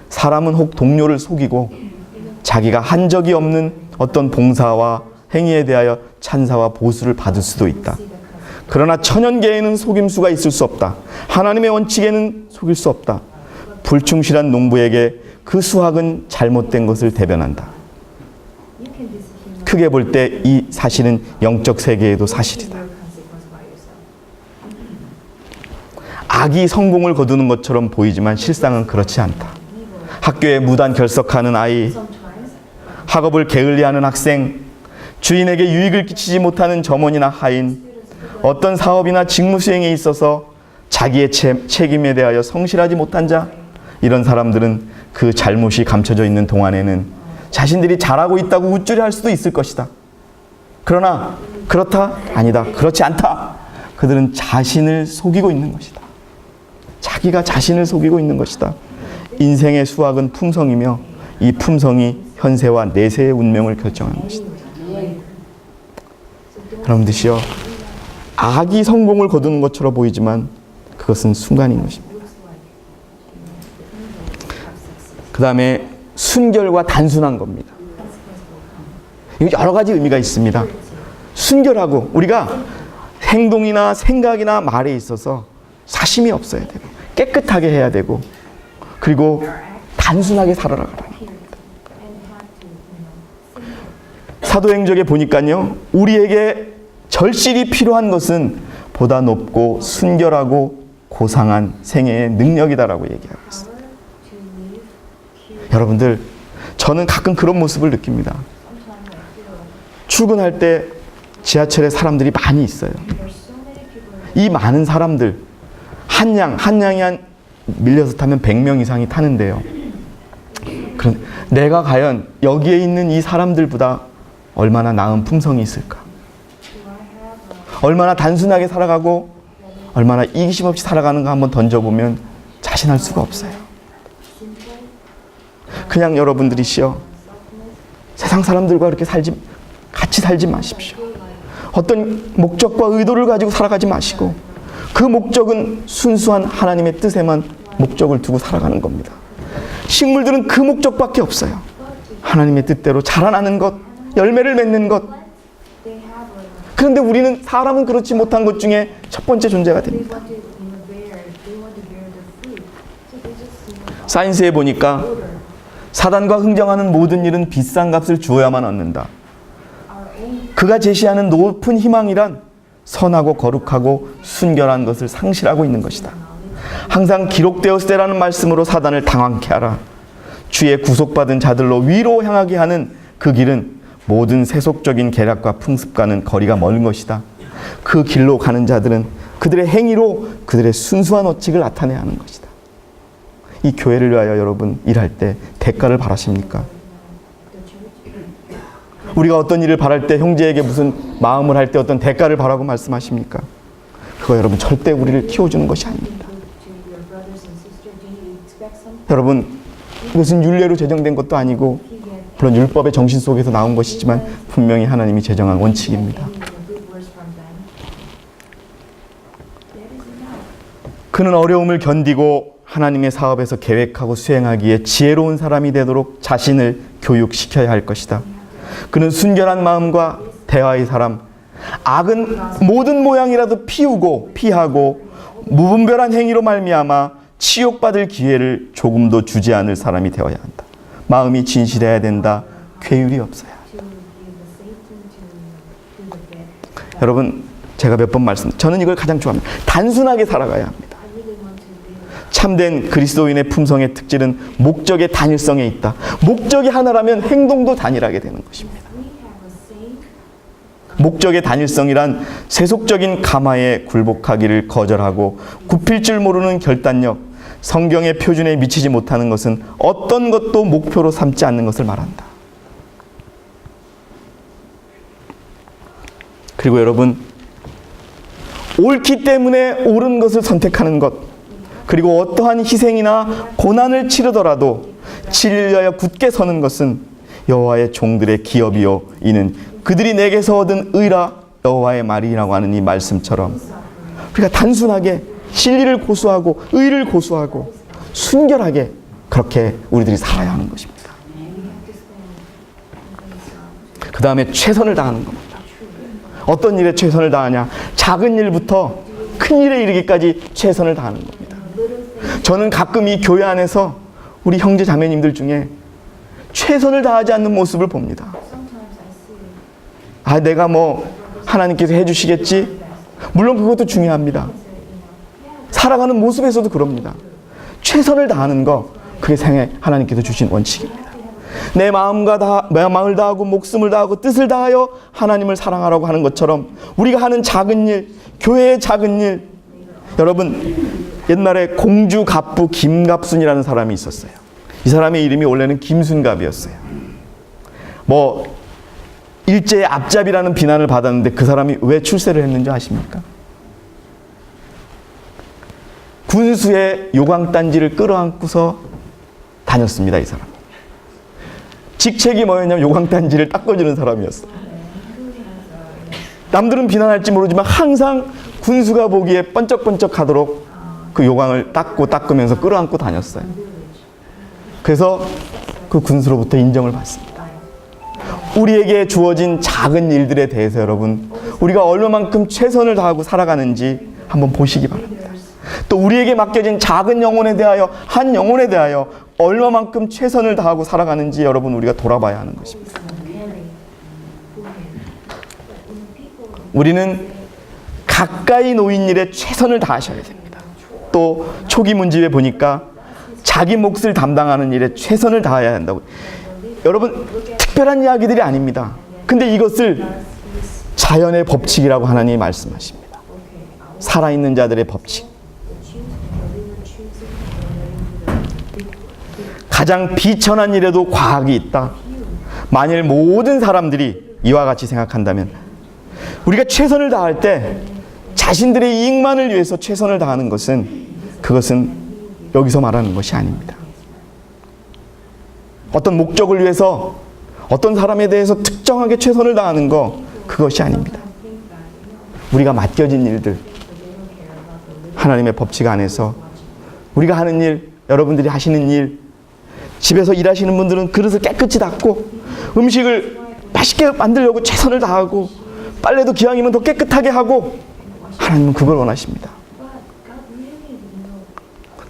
사람은 혹 동료를 속이고 자기가 한 적이 없는 어떤 봉사와 행위에 대하여 찬사와 보수를 받을 수도 있다. 그러나 천연계에는 속임수가 있을 수 없다. 하나님의 원칙에는 속일 수 없다. 불충실한 농부에게 그 수확은 잘못된 것을 대변한다. You can discipline 크게 볼 때 이 사실은 영적 세계에도 사실이다. your consequence by yourself. 악이 성공을 거두는 것처럼 보이지만 실상은 그렇지 않다. 학교에 무단 결석하는 아이, Sometimes 학업을 게을리하는 학생, 주인에게 유익을 끼치지 못하는 점원이나 하인, 어떤 사업이나 직무 수행에 있어서 자기의 책임에 대하여 성실하지 못한 자, 이런 사람들은 그 잘못이 감춰져 있는 동안에는 자신들이 잘하고 있다고 우쭐해 할 수도 있을 것이다. 그러나 그렇다? 아니다. 그렇지 않다. 그들은 자신을 속이고 있는 것이다. 자기가 자신을 속이고 있는 것이다. 인생의 수확은 품성이며 이 품성이 현세와 내세의 운명을 결정하는 것이다. 여러분들이요, 악이 성공을 거두는 것처럼 보이지만 그것은 순간인 것입니다. 그 다음에 순결과 단순한 겁니다. 이거 여러 가지 의미가 있습니다. 순결하고 우리가 행동이나 생각이나 말에 있어서 사심이 없어야 되고 깨끗하게 해야 되고 그리고 단순하게 살아가라는 겁니다. 사도행적에 보니까요, 우리에게 절실히 필요한 것은 보다 높고 순결하고 고상한 생애의 능력이다라고 얘기하고 있어요. 여러분들, 저는 가끔 그런 모습을 느낍니다. 출근할 때 지하철에 사람들이 많이 있어요. 이 많은 사람들, 한 양이 밀려서 타면 100명 이상이 타는데요. 그럼 내가 과연 여기에 있는 이 사람들보다 얼마나 나은 품성이 있을까? 얼마나 단순하게 살아가고 얼마나 이기심 없이 살아가는가 한번 던져보면 자신할 수가 없어요. 그냥 여러분들이시여, 세상 사람들과 그렇게 같이 살지 마십시오. 어떤 목적과 의도를 가지고 살아가지 마시고 그 목적은 순수한 하나님의 뜻에만 목적을 두고 살아가는 겁니다. 식물들은 그 목적밖에 없어요. 하나님의 뜻대로 자라나는 것, 열매를 맺는 것. 그런데 우리는 사람은 그렇지 못한 것 중에 첫 번째 존재가 됩니다. 사이언스에 보니까 사단과 흥정하는 모든 일은 비싼 값을 주어야만 얻는다. 그가 제시하는 높은 희망이란 선하고 거룩하고 순결한 것을 상실하고 있는 것이다. 항상 기록되었을 때라는 말씀으로 사단을 당황케 하라. 주의 구속받은 자들로 위로 향하게 하는 그 길은 모든 세속적인 계략과 풍습과는 거리가 먼 것이다. 그 길로 가는 자들은 그들의 행위로 그들의 순수한 원칙을 나타내야 하는 것이다. 이 교회를 위하여 여러분 일할 때 대가를 바라십니까? 우리가 어떤 일을 바랄 때 형제에게 무슨 마음을 할 때 어떤 대가를 바라고 말씀하십니까? 그거 여러분 절대 우리를 키워주는 것이 아닙니다. 여러분, 이것은 율례로 제정된 것도 아니고 물론 율법의 정신 속에서 나온 것이지만 분명히 하나님이 제정한 원칙입니다. 그는 어려움을 견디고 하나님의 사업에서 계획하고 수행하기에 지혜로운 사람이 되도록 자신을 교육시켜야 할 것이다. 그는 순결한 마음과 대화의 사람, 악은 모든 모양이라도 피우고 피하고 무분별한 행위로 말미암아 치욕받을 기회를 조금도 주지 않을 사람이 되어야 한다. 마음이 진실해야 된다. 괴율이 없어야. 여러분, 제가 몇 번 저는 이걸 가장 좋아합니다. 단순하게 살아가야 합니다. 참된 그리스도인의 품성의 특질은 목적의 단일성에 있다. 목적이 하나라면 행동도 단일하게 되는 것입니다. 목적의 단일성이란 세속적인 가마에 굴복하기를 거절하고 굽힐 줄 모르는 결단력, 성경의 표준에 미치지 못하는 것은 어떤 것도 목표로 삼지 않는 것을 말한다. 그리고 여러분, 옳기 때문에 옳은 것을 선택하는 것, 그리고 어떠한 희생이나 고난을 치르더라도 진리를 위하여 굳게 서는 것은 여호와의 종들의 기업이요 이는 그들이 내게서 얻은 의라 여호와의 말이라고 하는 이 말씀처럼 우리가 단순하게 진리를 고수하고 의를 고수하고 순결하게 그렇게 우리들이 살아야 하는 것입니다. 그 다음에 최선을 다하는 겁니다. 어떤 일에 최선을 다하냐? 작은 일부터 큰 일에 이르기까지 최선을 다하는 겁니다. 저는 가끔 이 교회 안에서 우리 형제 자매님들 중에 최선을 다하지 않는 모습을 봅니다. 아, 내가 하나님께서 해주시겠지? 물론 그것도 중요합니다. 살아가는 모습에서도 그럽니다. 최선을 다하는 거, 그게 하나님께서 주신 원칙입니다. 내 마음을 다하고 목숨을 다하고 뜻을 다하여 하나님을 사랑하라고 하는 것처럼 우리가 하는 작은 일, 교회의 작은 일, 여러분 옛날에 공주 갑부 김갑순이라는 사람이 있었어요. 이 사람의 이름이 원래는 김순갑이었어요. 일제의 앞잡이라는 비난을 받았는데 그 사람이 왜 출세를 했는지 아십니까? 군수의 요강단지를 끌어안고서 다녔습니다. 이 사람. 직책이 뭐였냐면 요강단지를 닦아주는 사람이었어요. 남들은 비난할지 모르지만 항상 군수가 보기에 번쩍번쩍하도록 그 요강을 닦으면서 끌어안고 다녔어요. 그래서 그 군수로부터 인정을 받습니다. 우리에게 주어진 작은 일들에 대해서 여러분, 우리가 얼마만큼 최선을 다하고 살아가는지 한번 보시기 바랍니다. 또 우리에게 맡겨진 작은 영혼에 대하여, 한 영혼에 대하여 얼마만큼 최선을 다하고 살아가는지 여러분 우리가 돌아봐야 하는 것입니다. 우리는 가까이 놓인 일에 최선을 다하셔야 됩니다. 또 초기 문집에 보니까 자기 몫을 담당하는 일에 최선을 다해야 한다고. 여러분, 특별한 이야기들이 아닙니다. 근데 이것을 자연의 법칙이라고 하나님이 말씀하십니다. 살아있는 자들의 법칙. 가장 비천한 일에도 과학이 있다. 만일 모든 사람들이 이와 같이 생각한다면 우리가 최선을 다할 때 자신들의 이익만을 위해서 최선을 다하는 것은 그것은 여기서 말하는 것이 아닙니다. 어떤 목적을 위해서 어떤 사람에 대해서 특정하게 최선을 다하는 거, 그것이 아닙니다. 우리가 맡겨진 일들, 하나님의 법칙 안에서 우리가 하는 일, 여러분들이 하시는 일, 집에서 일하시는 분들은 그릇을 깨끗이 닦고 음식을 맛있게 만들려고 최선을 다하고 빨래도 기왕이면 더 깨끗하게 하고, 하나님은 그걸 원하십니다.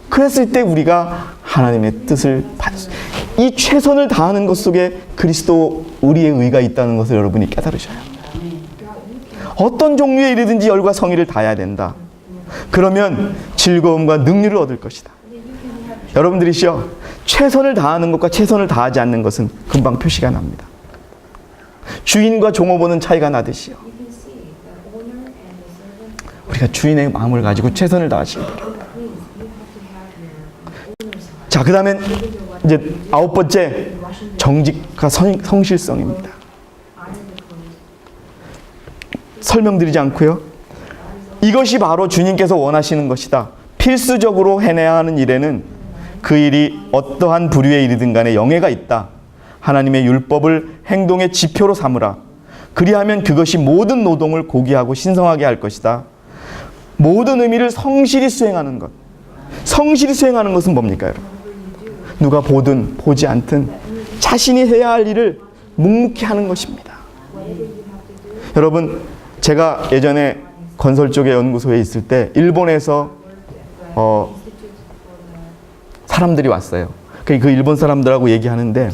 그랬을 때 우리가 하나님의 뜻을 받습니다. 이 최선을 다하는 것 속에 그리스도 우리의 의가 있다는 것을 여러분이 깨달으셔야 합니다. 어떤 종류의 일이든지 열과 성의를 다해야 된다. 그러면 즐거움과 능률을 얻을 것이다. 여러분들이시여, 최선을 다하는 것과 최선을 다하지 않는 것은 금방 표시가 납니다. 주인과 종업원은 차이가 나듯이요. 우리가 주인의 마음을 가지고 최선을 다하시기 바랍니다. 자, 그 다음에 이제 9번째, 정직과 성실성입니다. 설명드리지 않고요. 이것이 바로 주님께서 원하시는 것이다. 필수적으로 해내야 하는 일에는 그 일이 어떠한 부류의 일이든 간에 영예가 있다. 하나님의 율법을 행동의 지표로 삼으라. 그리하면 그것이 모든 노동을 고귀하고 신성하게 할 것이다. 모든 의미를 성실히 수행하는 것. 성실히 수행하는 것은 뭡니까, 여러분? 누가 보든 보지 않든 자신이 해야 할 일을 묵묵히 하는 것입니다. 여러분, 제가 예전에 건설 쪽의 연구소에 있을 때 일본에서 사람들이 왔어요. 그 일본 사람들하고 얘기하는데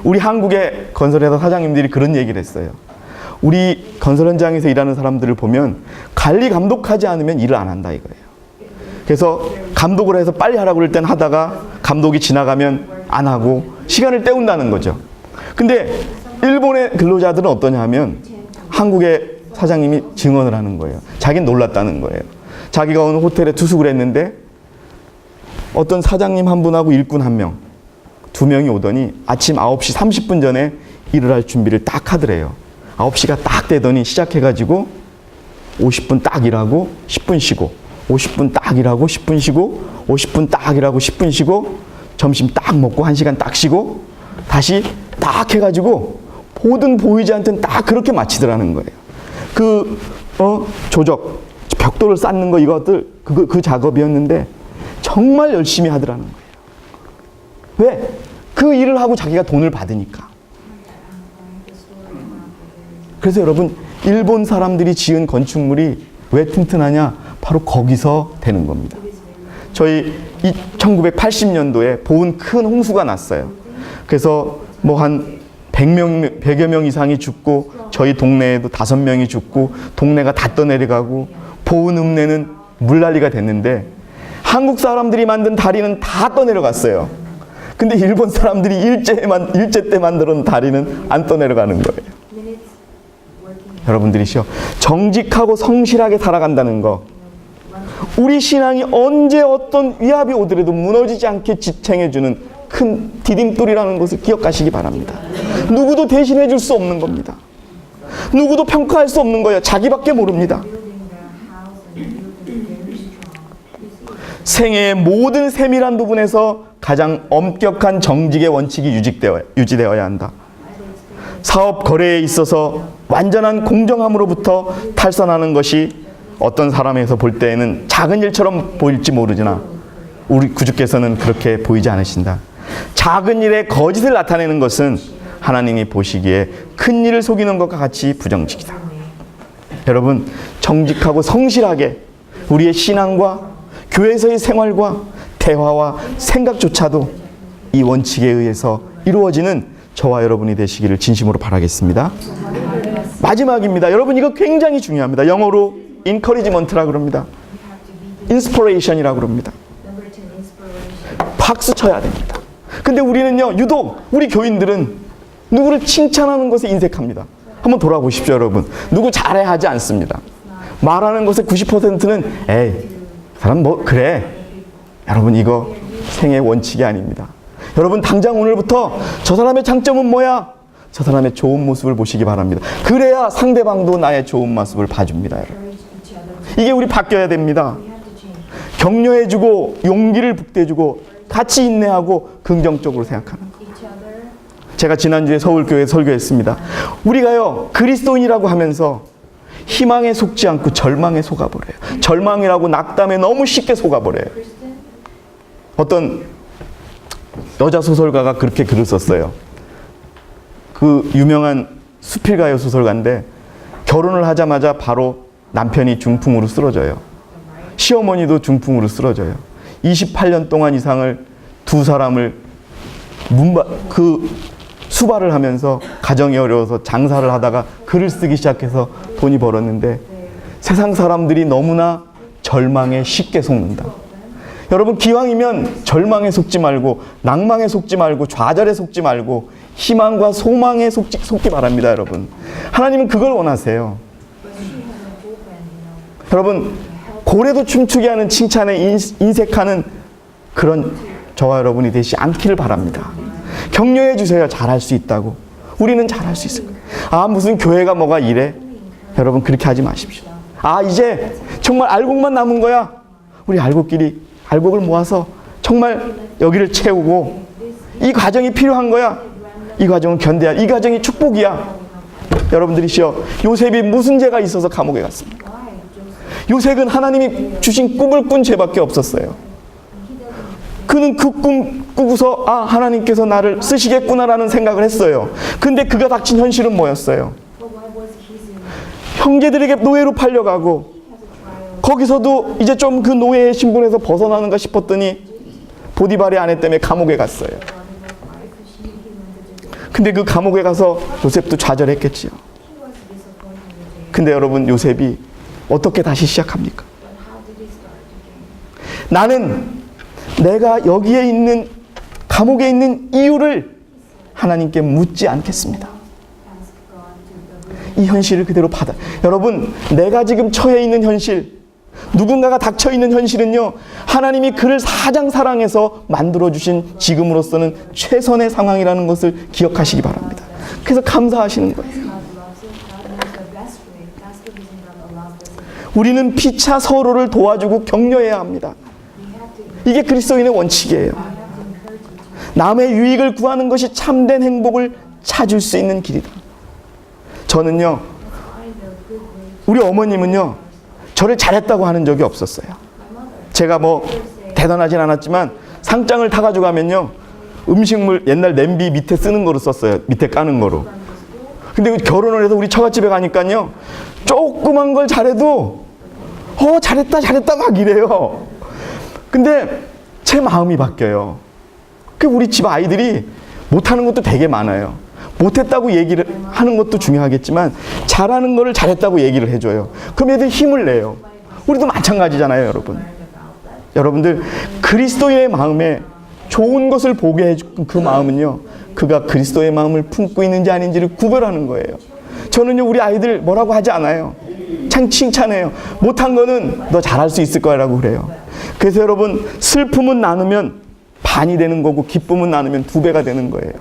우리 한국의 건설회사 사장님들이 그런 얘기를 했어요. 우리 건설 현장에서 일하는 사람들을 보면 관리 감독하지 않으면 일을 안 한다 이거예요. 그래서 감독을 해서 빨리 하라고 그럴 땐 하다가 감독이 지나가면 안 하고 시간을 때운다는 거죠. 근데 일본의 근로자들은 어떠냐 하면 한국의 사장님이 증언을 하는 거예요. 자기는 놀랐다는 거예요. 자기가 어느 호텔에 투숙을 했는데 어떤 사장님 한 분하고 일꾼 한 명, 두 명이 오더니 아침 9시 30분 전에 일을 할 준비를 딱 하더래요. 9시가 딱 되더니 시작해가지고 50분 딱 일하고 10분 쉬고 50분 딱 일하고 10분 쉬고 50분 딱 일하고 10분 쉬고 점심 딱 먹고 1시간 딱 쉬고 다시 딱 해가지고 보든 보이지 않든 딱 그렇게 마치더라는 거예요. 조적, 벽돌을 쌓는 거 이것들 그 작업이었는데 정말 열심히 하더라는 거예요. 왜? 그 일을 하고 자기가 돈을 받으니까. 그래서 여러분, 일본 사람들이 지은 건축물이 왜 튼튼하냐? 바로 거기서 되는 겁니다. 저희 1980년도에 보은 큰 홍수가 났어요. 그래서 뭐 한 100여 명 이상이 죽고 저희 동네에도 5명이 죽고 동네가 다 떠내려가고 보은 읍내는 물난리가 됐는데 한국 사람들이 만든 다리는 다 떠내려갔어요. 근데 일본 사람들이 일제 때 만들어 놓은 다리는 안 떠내려가는 거예요. 여러분들이시여, 정직하고 성실하게 살아간다는 거, 우리 신앙이 언제 어떤 위압이 오더라도 무너지지 않게 지탱해주는 큰 디딤돌이라는 것을 기억하시기 바랍니다. 누구도 대신해 줄 수 없는 겁니다. 누구도 평가할 수 없는 거예요. 자기밖에 모릅니다. 생애의 모든 세밀한 부분에서 가장 엄격한 정직의 원칙이 유지되어야 한다. 사업 거래에 있어서 완전한 공정함으로부터 탈선하는 것이 어떤 사람에서 볼 때에는 작은 일처럼 보일지 모르지나 우리 구주께서는 그렇게 보이지 않으신다. 작은 일에 거짓을 나타내는 것은 하나님이 보시기에 큰 일을 속이는 것과 같이 부정직이다. 여러분, 정직하고 성실하게 우리의 신앙과 교회에서의 생활과 대화와 생각조차도 이 원칙에 의해서 이루어지는 저와 여러분이 되시기를 진심으로 바라겠습니다. 마지막입니다. 여러분, 이거 굉장히 중요합니다. 영어로 encouragement라고 그럽니다. inspiration이라고 그럽니다. 박수 쳐야 됩니다. 근데 우리는요, 유독 우리 교인들은 누구를 칭찬하는 것에 인색합니다. 한번 돌아보십시오, 여러분. 누구 잘해 하지 않습니다. 말하는 것의 90%는 에이, 사람 뭐 그래. 여러분, 이거 생의 원칙이 아닙니다. 여러분, 당장 오늘부터 저 사람의 장점은 뭐야? 저 사람의 좋은 모습을 보시기 바랍니다. 그래야 상대방도 나의 좋은 모습을 봐줍니다, 여러분. 이게 우리 바뀌어야 됩니다. 격려해주고 용기를 북돋해주고 같이 인내하고 긍정적으로 생각하는 것. 제가 지난주에 서울교회에 설교했습니다. 우리가요, 그리스도인이라고 하면서 희망에 속지 않고 절망에 속아버려요. 절망이라고 낙담에 너무 쉽게 속아버려요. 어떤 여자 소설가가 그렇게 글을 썼어요. 그 유명한 수필가요 소설가인데 결혼을 하자마자 바로 남편이 중풍으로 쓰러져요. 시어머니도 중풍으로 쓰러져요. 28년 동안 이상을 두 사람을 수발을 하면서 가정이 어려워서 장사를 하다가 글을 쓰기 시작해서 돈이 벌었는데 세상 사람들이 너무나 절망에 쉽게 속는다. 여러분, 기왕이면 절망에 속지 말고 낭망에 속지 말고 좌절에 속지 말고 희망과 소망에 속기 바랍니다, 여러분. 하나님은 그걸 원하세요. 여러분, 고래도 춤추게 하는 칭찬에 인색하는 그런 저와 여러분이 되지 않기를 바랍니다. 격려해 주세요. 잘할 수 있다고. 우리는 잘할 수 있을 거예요. 아, 무슨 교회가 뭐가 이래? 여러분, 그렇게 하지 마십시오. 아, 이제 정말 알곡만 남은 거야. 우리 알곡을 모아서 정말 여기를 채우고 이 과정이 필요한 거야. 이 과정은 견뎌야, 이 과정이 축복이야. 여러분들이시여, 요셉이 무슨 죄가 있어서 감옥에 갔습니까? 요셉은 하나님이 주신 꿈을 꾼 죄밖에 없었어요. 그는 그 꿈 꾸고서 아, 하나님께서 나를 쓰시겠구나라는 생각을 했어요. 근데 그가 닥친 현실은 뭐였어요? But why was he in 형제들에게 노예로 팔려가고 거기서도 이제 좀 그 노예의 신분에서 벗어나는가 싶었더니 보디발의 아내 때문에 감옥에 갔어요. 근데 그 감옥에 가서 요셉도 좌절했겠지요. 근데 여러분, 요셉이 어떻게 다시 시작합니까? 나는 내가 여기에 있는 감옥에 있는 이유를 하나님께 묻지 않겠습니다. 이 현실을 그대로 받아. 여러분, 내가 지금 처해 있는 현실, 누군가가 닥쳐 있는 현실은요, 하나님이 그를 가장 사랑해서 만들어주신 지금으로서는 최선의 상황이라는 것을 기억하시기 바랍니다. 그래서 감사하시는 거예요. God loves it. God knows the best way. That's the reason God allows this. 우리는 피차 서로를 도와주고 격려해야 합니다. We have to 이게 그리스도인의 원칙이에요. encourage each other. 남의 유익을 구하는 것이 참된 행복을 찾을 수 있는 길이다. 저는요, Find the good way. 우리 어머님은요, 저를 잘했다고 하는 적이 없었어요. 제가 뭐 대단하진 않았지만 상장을 타가지고 가면요, 음식물 옛날 냄비 밑에 쓰는 거로 썼어요. 밑에 까는 거로. 근데 결혼을 해서 우리 처갓집에 가니까요, 조그만 걸 잘해도 잘했다 막 이래요. 근데 제 마음이 바뀌어요. 그 우리 집 아이들이 못하는 것도 되게 많아요. 못했다고 얘기를 하는 것도 중요하겠지만 잘하는 거를 잘했다고 얘기를 해줘요. 그럼 애들 힘을 내요. 우리도 마찬가지잖아요, 여러분. 여러분들, 그리스도인의 마음에 좋은 것을 보게 해준 그 마음은요, 그가 그리스도의 마음을 품고 있는지 아닌지를 구별하는 거예요. 저는요, 우리 아이들 뭐라고 하지 않아요. 참 칭찬해요. 못한 거는 너 잘할 수 있을 거라고 그래요. 그래서 여러분, 슬픔은 나누면 반이 되는 거고 기쁨은 나누면 2배가 되는 거예요.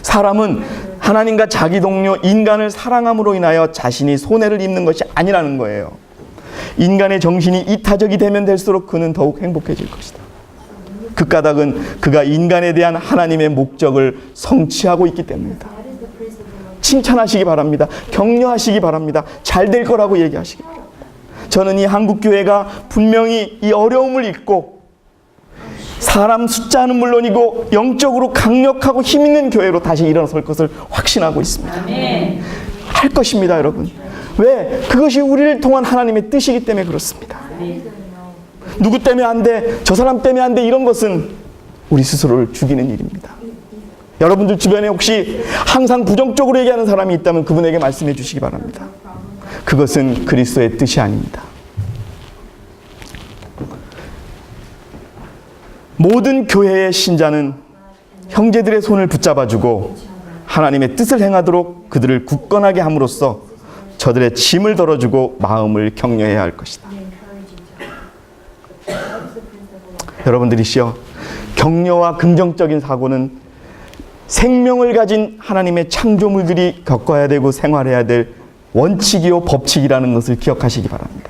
사람은 하나님과 자기 동료 인간을 사랑함으로 인하여 자신이 손해를 입는 것이 아니라는 거예요. 인간의 정신이 이타적이 되면 될수록 그는 더욱 행복해질 것이다. 그 까닭은 그가 인간에 대한 하나님의 목적을 성취하고 있기 때문이다. 칭찬하시기 바랍니다. 격려하시기 바랍니다. 잘 될 거라고 얘기하시기 바랍니다. 저는 이 한국교회가 분명히 이 어려움을 잊고 사람 숫자는 물론이고 영적으로 강력하고 힘있는 교회로 다시 일어설 것을 확신하고 있습니다. 할 것입니다, 여러분. 왜? 그것이 우리를 통한 하나님의 뜻이기 때문에 그렇습니다. 누구 때문에 안 돼, 저 사람 때문에 안 돼, 이런 것은 우리 스스로를 죽이는 일입니다. 여러분들 주변에 혹시 항상 부정적으로 얘기하는 사람이 있다면 그분에게 말씀해 주시기 바랍니다. 그것은 그리스도의 뜻이 아닙니다. 모든 교회의 신자는 형제들의 손을 붙잡아주고 하나님의 뜻을 행하도록 그들을 굳건하게 함으로써 저들의 짐을 덜어주고 마음을 격려해야 할 것이다. 여러분들이시여, 격려와 긍정적인 사고는 생명을 가진 하나님의 창조물들이 겪어야 되고 생활해야 될 원칙이요 법칙이라는 것을 기억하시기 바랍니다.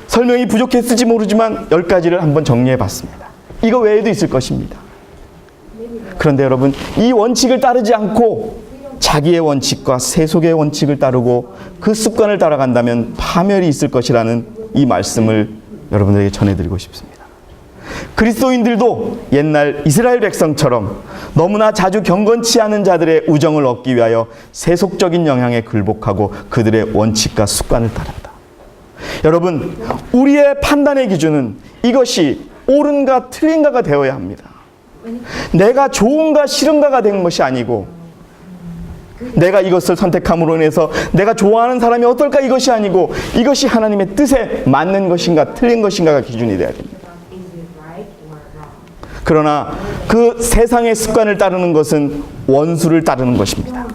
설명이 부족했을지 모르지만 10가지를 한번 정리해 봤습니다. 이거 외에도 있을 것입니다. 그런데 여러분, 이 원칙을 따르지 않고 자기의 원칙과 세속의 원칙을 따르고 그 습관을 따라간다면 파멸이 있을 것이라는 이 말씀을 여러분들에게 전해드리고 싶습니다. 그리스도인들도 옛날 이스라엘 백성처럼 너무나 자주 경건치 않은 자들의 우정을 얻기 위하여 세속적인 영향에 굴복하고 그들의 원칙과 습관을 따른다. 여러분, 우리의 판단의 기준은 이것이 옳은가 틀린가가 되어야 합니다. 내가 좋은가 싫은가가 된 것이 아니고, 내가 이것을 선택함으로 인해서 내가 좋아하는 사람이 어떨까, 이것이 아니고 이것이 하나님의 뜻에 맞는 것인가 틀린 것인가가 기준이 되어야 됩니다. 그러나 그 세상의 습관을 따르는 것은 원수를 따르는 것입니다.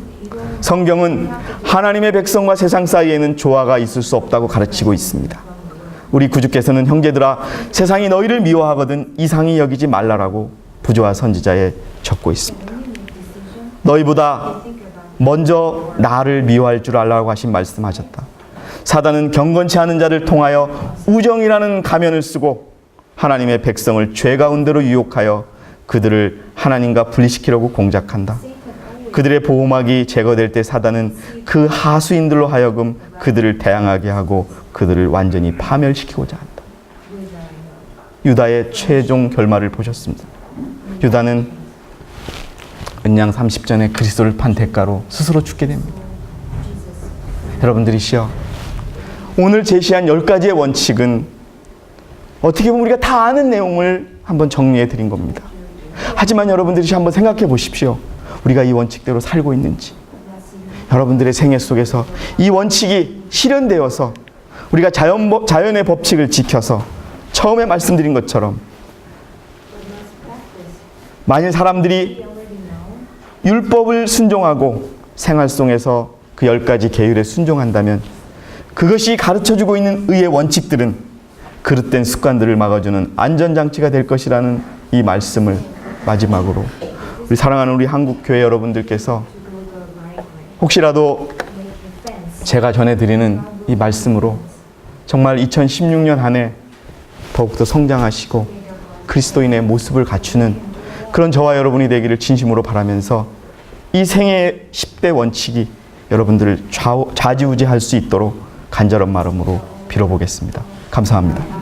성경은 하나님의 백성과 세상 사이에는 조화가 있을 수 없다고 가르치고 있습니다. 우리 구주께서는 형제들아, 세상이 너희를 미워하거든 이상히 여기지 말라라고 부조와 선지자에 적고 있습니다. 너희보다 먼저 나를 미워할 줄 알라고 하신 말씀하셨다. 사단은 경건치 않은 자를 통하여 우정이라는 가면을 쓰고 하나님의 백성을 죄 가운데로 유혹하여 그들을 하나님과 분리시키려고 공작한다. 그들의 보호막이 제거될 때 사단은 그 하수인들로 하여금 그들을 대항하게 하고 그들을 완전히 파멸시키고자 한다. 유다의 최종 결말을 보셨습니다. 유다는 은양 30전에 그리스도를 판 대가로 스스로 죽게 됩니다. 여러분들이시여, 오늘 제시한 10가지의 원칙은 어떻게 보면 우리가 다 아는 내용을 한번 정리해 드린 겁니다. 하지만 여러분들이 한번 생각해 보십시오. 우리가 이 원칙대로 살고 있는지. 여러분들의 생애 속에서 이 원칙이 실현되어서 우리가 자연의 법칙을 지켜서 처음에 말씀드린 것처럼 만일 사람들이 율법을 순종하고 생활 속에서 그 10가지 계율에 순종한다면 그것이 가르쳐주고 있는 의의 원칙들은 그릇된 습관들을 막아주는 안전장치가 될 것이라는 이 말씀을 마지막으로 우리 사랑하는 우리 한국교회 여러분들께서 혹시라도 제가 전해드리는 이 말씀으로 정말 2016년 한 해 더욱더 성장하시고 그리스도인의 모습을 갖추는 그런 저와 여러분이 되기를 진심으로 바라면서 이 생애의 10대 원칙이 여러분들을 좌지우지할 수 있도록 간절한 마음으로 빌어보겠습니다. 감사합니다.